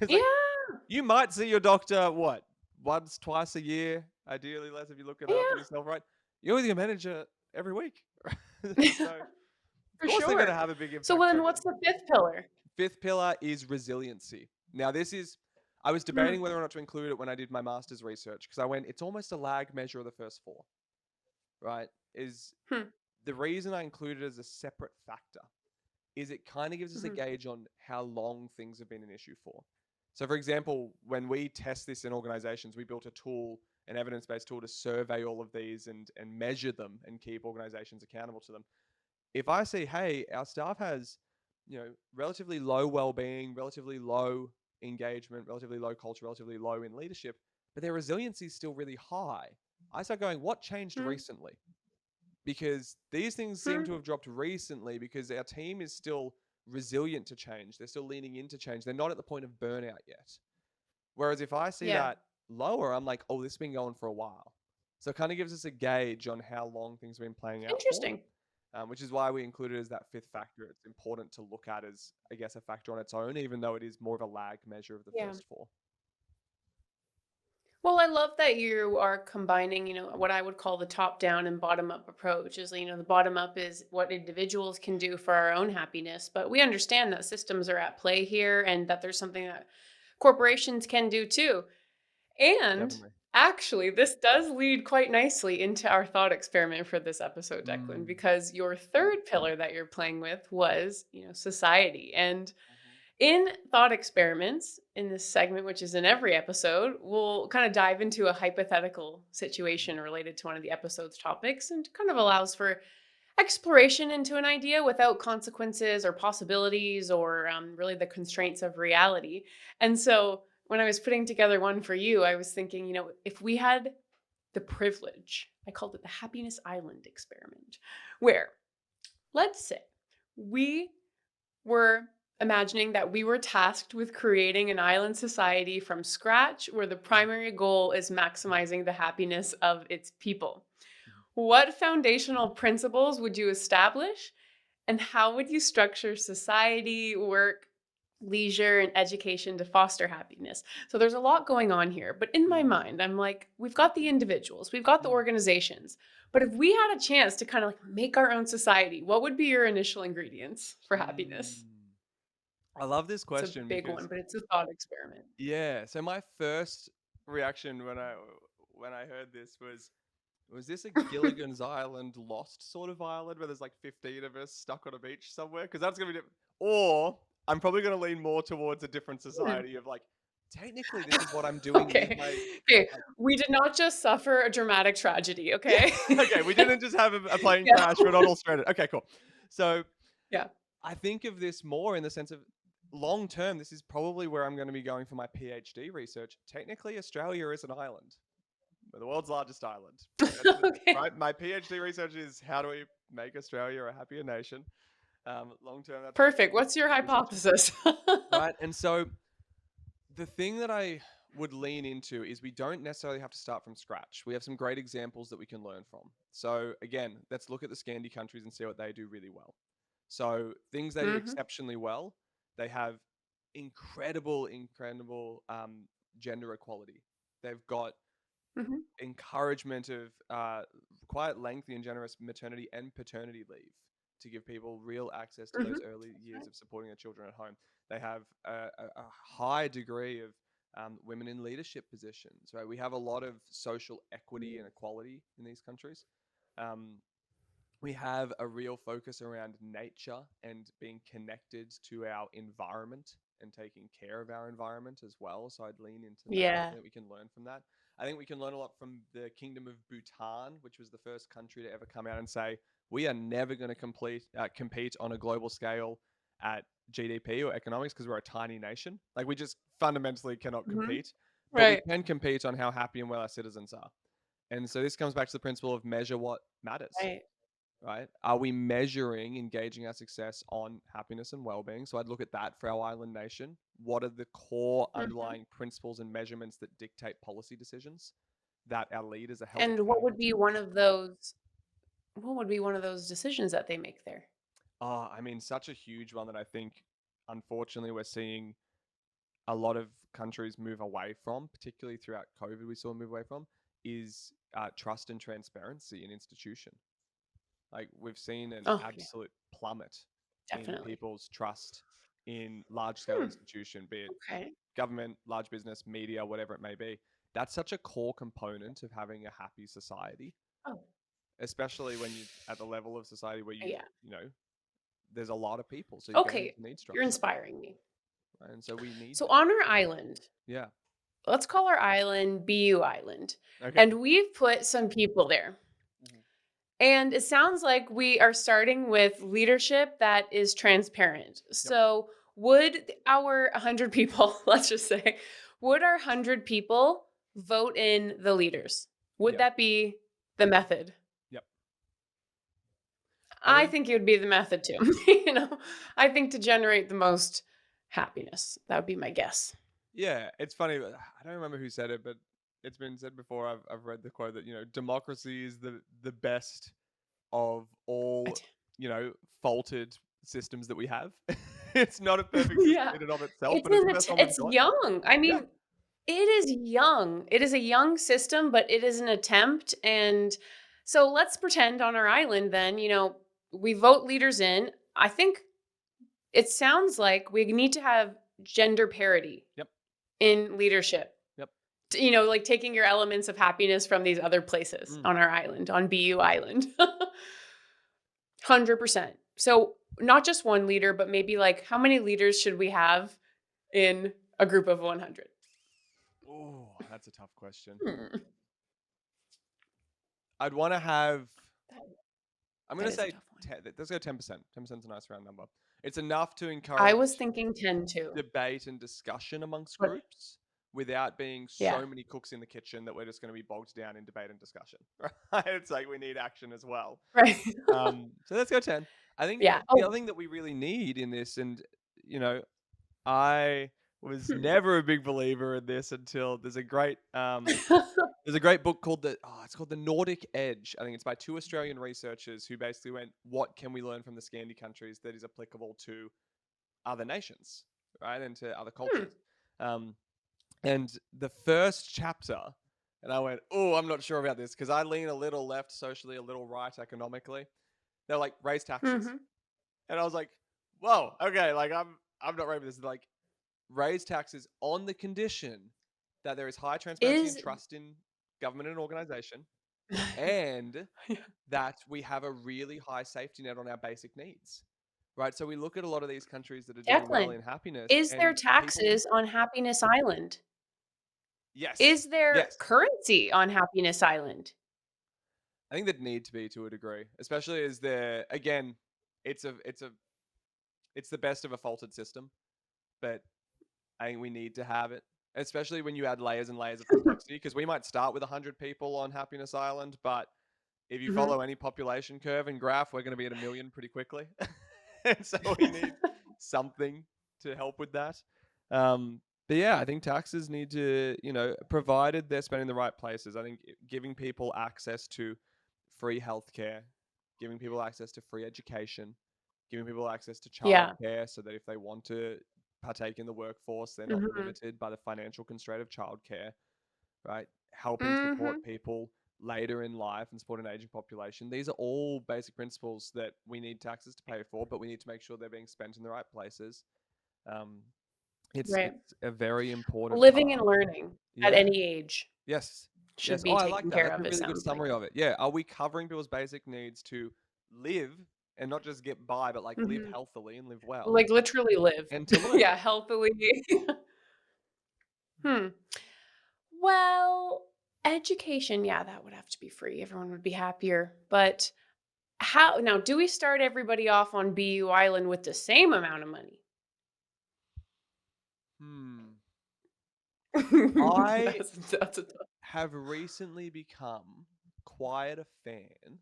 it's Yeah. like you might see your doctor what, once, twice a year, ideally less if you're looking after Yeah. yourself, right? You're with your manager every week, right? So of For course they're going sure. to have a big So impact then on what's you. the fifth pillar? Fifth pillar is resiliency. Now, this is, I was Hmm. debating whether or not to include it when I did my master's research because I went, it's almost a lag measure of the first four, right? Is Hmm. the reason I included it as a separate factor is it kind of gives us a Hmm. gauge on how long things have been an issue for. So, for example, when we test this in organizations, we built a tool, an evidence-based tool to survey all of these and measure them and keep organizations accountable to them. If I see, hey, our staff has, relatively low well-being, relatively low engagement, relatively low culture, relatively low in leadership, but their resiliency is still really high, I start going, what changed Hmm. recently? Because these things seem Hmm. to have dropped recently because our team is still resilient to change. They're still leaning into change. They're not at the point of burnout yet. Whereas if I see Yeah. that lower, I'm like, oh, this has been going for a while. So it kind of gives us a gauge on how long things have been playing out for, Interesting. which is why we included it as that fifth factor. It's important to look at as, I guess, a factor on its own, even though it is more of a lag measure of the Yeah. first four. Well, I love that you are combining, what I would call the top down and bottom up approach. Is, the bottom up is what individuals can do for our own happiness, but we understand that systems are at play here and that there's something that corporations can do too. And Definitely. actually, this does lead quite nicely into our thought experiment for this episode, Declan, Mm. because your third pillar that you're playing with was, society. And in thought experiments, in this segment, which is in every episode, we'll kind of dive into a hypothetical situation related to one of the episode's topics and kind of allows for exploration into an idea without consequences or possibilities or really the constraints of reality. And so when I was putting together one for you, I was thinking, if we had the privilege, I called it the Happiness Island experiment, where let's say we were imagining that we were tasked with creating an island society from scratch where the primary goal is maximizing the happiness of its people. What foundational principles would you establish, and how would you structure society, work, leisure, and education to foster happiness? So there's a lot going on here, but in my Mm. mind, I'm like, we've got the individuals, we've got the Mm. organizations, but if we had a chance to kind of like make our own society, what would be your initial ingredients for happiness? Mm. I love this It's a question big one, because but it's a thought experiment. yeah. So my first reaction when I heard this was this a Gilligan's Island Lost sort of island where there's like 15 of us stuck on a beach somewhere? Because that's gonna be or I'm probably gonna lean more towards a different Hmm. society of like technically this is what I'm doing with Okay. my Okay. like We did not just suffer a dramatic tragedy, yeah. okay? Okay, we didn't just have a plane Yeah. crash. We're not all stranded. Okay, cool. So Yeah. I think of this more in the sense of long term. This is probably where I'm going to be going for my PhD research. Technically, Australia is an island. We're the world's largest island. Okay. Right. My PhD research is how do we make Australia a happier nation. Long term, that's my Perfect. What's your research. hypothesis? Right. And so the thing that I would lean into is we don't necessarily have to start from scratch. We have some great examples that we can learn from. So again, let's look at the Scandi countries and see what they do really well. So things they do Mhm. exceptionally well, they have incredible gender equality. They've got Mhm. encouragement of quite lengthy and generous maternity and paternity leave to give people real access to those Mhm. early That's years right. of supporting their children at home. They have a high degree of women in leadership positions, right? We have a lot of social equity and equality in these countries. Um, we have a real focus around nature and being connected to our environment and taking care of our environment as well. So I'd lean into that. I Yeah. think we can learn from that. I think we can learn a lot from the Kingdom of Bhutan, which was the first country to ever come out and say, we are never going to compete on a global scale at GDP or economics because we're a tiny nation. Like we just fundamentally cannot Hmm. compete, but we Right. can compete on how happy and well our citizens are. And so this comes back to the principle of measure what matters, Right. right? Are we measuring engaging our success on happiness and well-being? So I'd look at that for our island nation. What are the core Hmm. underlying principles and measurements that dictate policy decisions that our leaders are held And what accountable would be to? one of those? What would be one of those decisions that they make there? I mean, such a huge one that I think, unfortunately, we're seeing a lot of countries move away from, particularly throughout COVID, we saw move away from, is trust and transparency in institution. Like we've seen an Oh, yeah, absolute plummet in definitely. people's trust in large scale Hmm. institution, be it Okay. government, large business, media, whatever it may be. That's such a core component of having a happy society, Oh, especially when you at the level of society where yeah. you know, there's a lot of people, so you're going Okay. to need You're structure, inspiring me. right? And so we need So that. on our island, Yeah. let's call our island BU Island, Okay. and we've put some people there. Mhm. And it sounds like we are starting with leadership that is transparent. Yep. So, would our 100 people, let's just say, would our 100 people vote in the leaders? Would Yeah. that be the method? Yep. I I think think it would be the method too. You know, I think to generate the most happiness. That would be my guess. yeah, it's funny. I don't remember who said it, but it's been said before. I've read the quote that democracy is the best of I all d- faulted systems that we have. It's not a perfect system yeah. in and of itself, but it's the best one we've It's got. young. I Yeah, mean, it is young. It is a young system, but it is an attempt. And so let's pretend on our island then, we vote leaders in. I think it sounds like we need to have gender parity yep, in leadership. yep. Like taking your elements of happiness from these other places Mm. on our island, on BU Island. 100%. So not just one leader, but maybe like how many leaders should we have in a group of 100? Oh, that's a tough question. Hmm. I'd want to have. That, I'm that gonna is a say tough one. let's go 10%. 10% is a nice round number. It's enough to I was encourage thinking 10 too. debate and discussion amongst What? groups without being Yeah. so many cooks in the kitchen that we're just going to be bogged down in debate and discussion. Right? It's like we need action as well. Right. So let's go 10. I think Yeah. the Oh. other thing that we really need in this, and you know, I was Hmm. never a big believer in this until there's a great book called it's called The Nordic Edge. I think it's by two Australian researchers who basically went, what can we learn from the Scandi countries that is applicable to other nations, right, and to other Hmm. cultures. Um, and the first chapter, and I went, oh, I'm not sure about this because I lean a little left socially, a little right economically. They're like, raise taxes, Hmm. and I was like, whoa, okay, like I'm not ready for this. Like, raise taxes on the condition that there is high transparency and Is trust in government and organization, and that we have a really high safety net on our basic needs. Right. So we look at a lot of these countries that are doing well Declan, in happiness is there and people. taxes on Happiness Island? Yes. Is there Yes. currency on Happiness Island? I think that need to be to a degree, especially as they're again, it's it's the best of a faulted system, but I think we need to have it, especially when you add layers and layers of complexity. Because we might start with 100 people on Happiness Island, but if you Hmm. follow any population curve and graph, we're going to be at a million pretty quickly, and so we need something to help with that. But yeah, I think taxes need to, provided they're spending the right places. I think giving people access to free healthcare, giving people access to free education, giving people access to Yeah. childcare so that if they want to partake in the workforce, they're not Hmm. limited by the financial constraint of childcare, right? Helping support Hmm. people later in life and support an aging population. These are all basic principles that we need taxes to pay for, but we need to make sure they're being spent in the right places. Um, Right. It's a very important Living and part. learning at Yeah. any age Yes. should Yes. Oh, be I like taken that. care That's a of, it really good sounds like. summary of it. Yeah. Are we covering people's basic needs to live and not just get by, but like live Mhm. healthily and live well Like, literally live. and to learn? Yeah, healthily. Hmm. Well, education, yeah, that would have to be free. Everyone would be happier. But how now, do we start everybody off on BU Island with the same amount of money? Hmm. I That's a tough. have recently become quite a fan.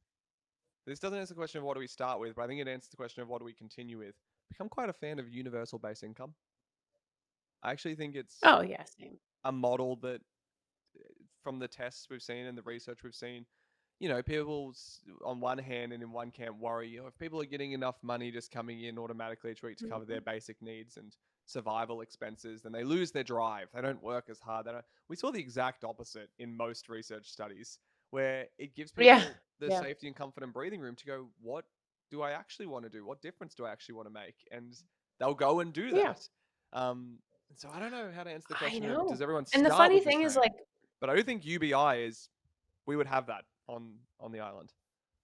This doesn't answer the question of what do we start with, but I think it answers the question of what do we continue with. Become quite a fan of universal base income. I actually think it's Oh, yeah, same. a model that, from the tests we've seen and the research we've seen, people on one hand and in one camp worry, if people are getting enough money just coming in automatically each week to cover their Mhm. basic needs and survival expenses, then they lose their drive. They don't work as hard. We saw the exact opposite in most research studies, where it gives Yeah. people the Yeah. safety and comfort and breathing room to go, what do I actually want to do? What difference do I actually want to make? And they'll go and do Yeah. that. Um, so I don't know how to answer the I question of does know. everyone And the start funny with the thing is, same? like, But I do think UBI is we would have that on the island.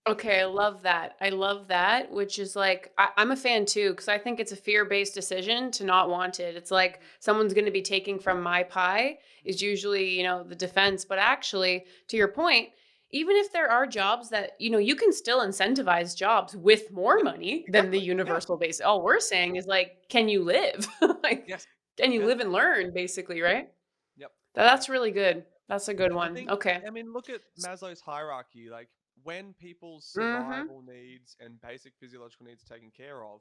okay, I love that. I love that, which is like, I'm a fan too, because I think it's a fear-based decision to not want it. It's like someone's going to be taking from my pie is usually, the defense. But actually, to your point, even if there are jobs that, you can still incentivize jobs with more Yep, money than the exactly. Yeah. universal base. All we're saying is like, can you live? Like, Yes. can you Yes. live and learn, basically, right? Yep. That's Exactly. really good. That's a good And I one. think, Okay. I mean, look at Maslow's hierarchy. Like when people's Mm-hmm. survival needs and basic physiological needs are taken care of,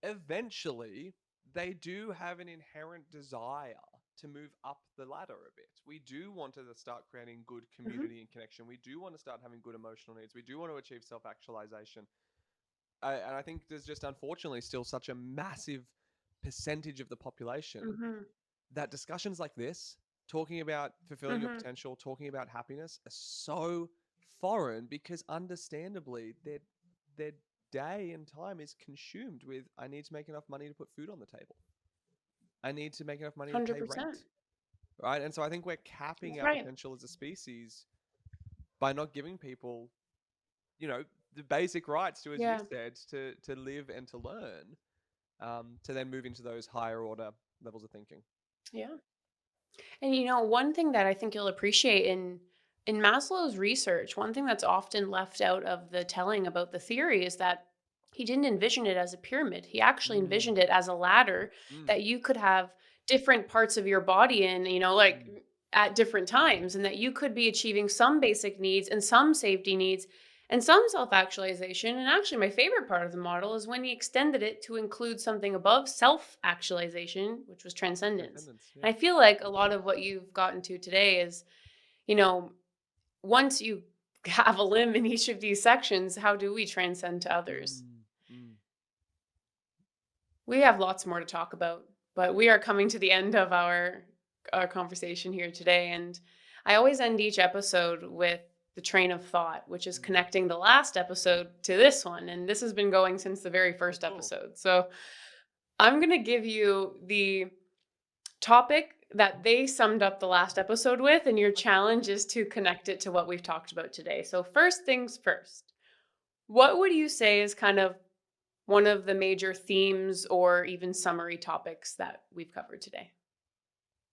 eventually they do have an inherent desire to move up the ladder a bit. We do want to start creating good Mm-hmm. community and connection. We do want to start having good emotional needs. We do want to achieve self actualization. And I think there's just unfortunately still such a massive percentage of the population Mm-hmm. that discussions like this, talking about fulfilling your Mm-hmm. potential, talking about happiness, are so foreign because understandably their day and time is consumed with I need to make enough money to put food on the table. I need to make enough money to pay 100%. rent. Right. And so I think we're capping That's our right. potential as a species by not giving people, the basic rights to, as you Yeah. said, to live and to learn, to then move into those higher order levels of thinking. Yeah. And one thing that I think you'll appreciate in Maslow's research, one thing that's often left out of the telling about the theory is that he didn't envision it as a pyramid. He actually Mm, envisioned it as a ladder mm, that you could have different parts of your body in, like mm. at different times, and that you could be achieving some basic needs and some safety needs and some self actualization. And actually, my favorite part of the model is when he extended it to include something above self actualization, which was transcendence. Transcendence, yeah. And I feel like a lot of what you've gotten to today is, you know, once you have a limb in each of these sections, how do we transcend to others? Mm, mm. We have lots more to talk about, but we are coming to the end of our conversation here today. And I always end each episode with the train of thought, which is Mm. connecting the last episode to this one. And this has been going since the very Oh, first cool. episode. So I'm going to give you the topic that they summed up the last episode with, and your challenge is to connect it to what we've talked about today. So, first things first, what would you say is kind of one of the major themes or even summary topics that we've covered today?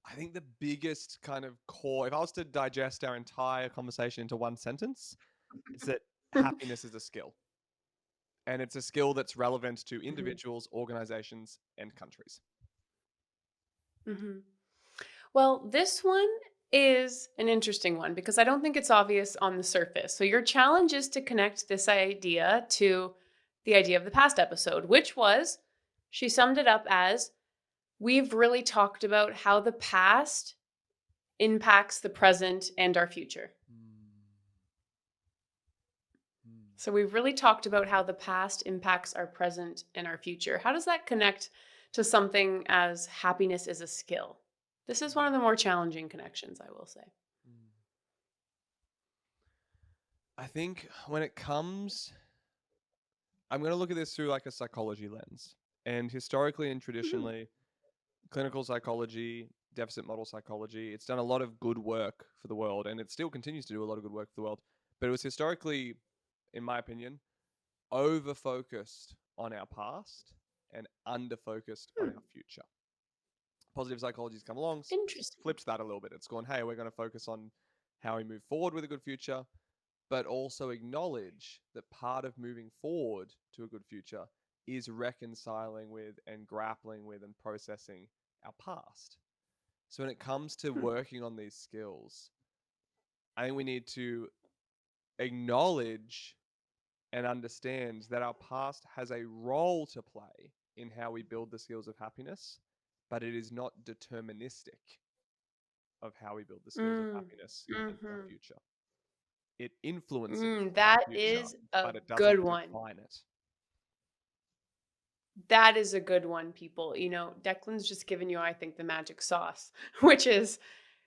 I think the biggest kind of core, if I was to digest our entire conversation into one sentence, is that happiness is a skill. And it's a skill that's relevant to Mhm, individuals, organizations, and countries. mhm. Well, this one is an interesting one because I don't think it's obvious on the surface. So, your challenge is to connect this idea to the idea of the past episode, which was she summed it up as we've really talked about how the past impacts the present and our future. Mm, mm. So we've really talked about how the past impacts our present and our future. How does that connect to something as happiness is a skill? This is one of the more challenging connections, I will say. Mm. I think when it comes, I'm going to look at this through like a psychology lens. And historically and Mhm. traditionally, clinical psychology, deficit model psychology. It's done a lot of good work for the world, and it still continues to do a lot of good work for the world. But it was historically, in my opinion, over focused on our past and under focused on Hmm. our future. Positive psychology's come along, Interesting. flipped that a little bit. It's gone, hey, we're going to focus on how we move forward with a good future, but also acknowledge that part of moving forward to a good future is reconciling with and grappling with and processing our past. So when it comes to Hmm. working on these skills, I think we need to acknowledge and understand that our past has a role to play in how we build the skills of happiness, but it is not deterministic of how we build the skills of Mm. happiness in our Hmm. future. It influences our That future, is a but it good doesn't one. define it. That is a good one, people. Declan's just given you, I think, the magic sauce, which is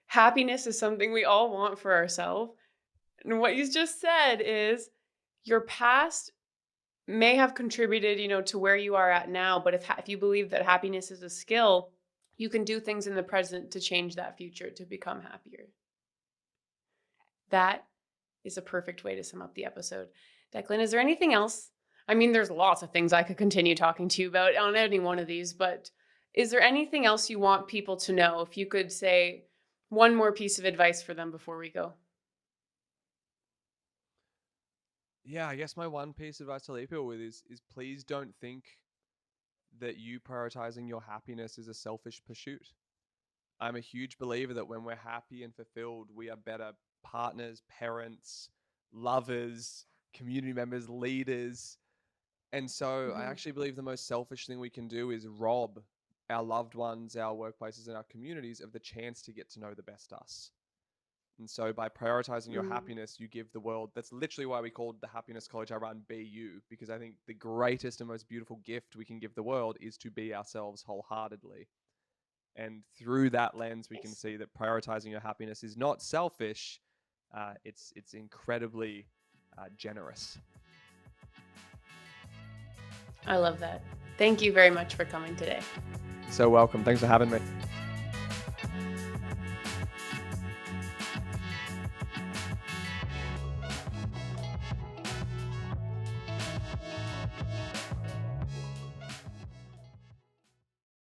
happiness is something we all want for ourselves. And what he's just said is your past may have contributed, to where you are at now, but if you believe that happiness is a skill, you can do things in the present to change that future to become happier. That is a perfect way to sum up the episode. Declan, is there anything else? I mean, there's lots of things I could continue talking to you about on any one of these, but is there anything else you want people to know? If you could say one more piece of advice for them before we go. Yeah, I guess my one piece of advice to leave people with is please don't think that you prioritizing your happiness is a selfish pursuit. I'm a huge believer that when we're happy and fulfilled, we are better partners, parents, lovers, community members, leaders. And so I Mhm. actually believe the most selfish thing we can do is rob our loved ones, our workplaces, and our communities of the chance to get to know the best us. And so by prioritizing your Mm. happiness, you give the world, that's literally why we called the happiness college I run Be You, because I think the greatest and most beautiful gift we can give the world is to be ourselves wholeheartedly. And through that lens, we can Nice. see that prioritizing your happiness is not selfish. It's incredibly generous. I love that. Thank you very much for coming today. So welcome. Thanks for having me.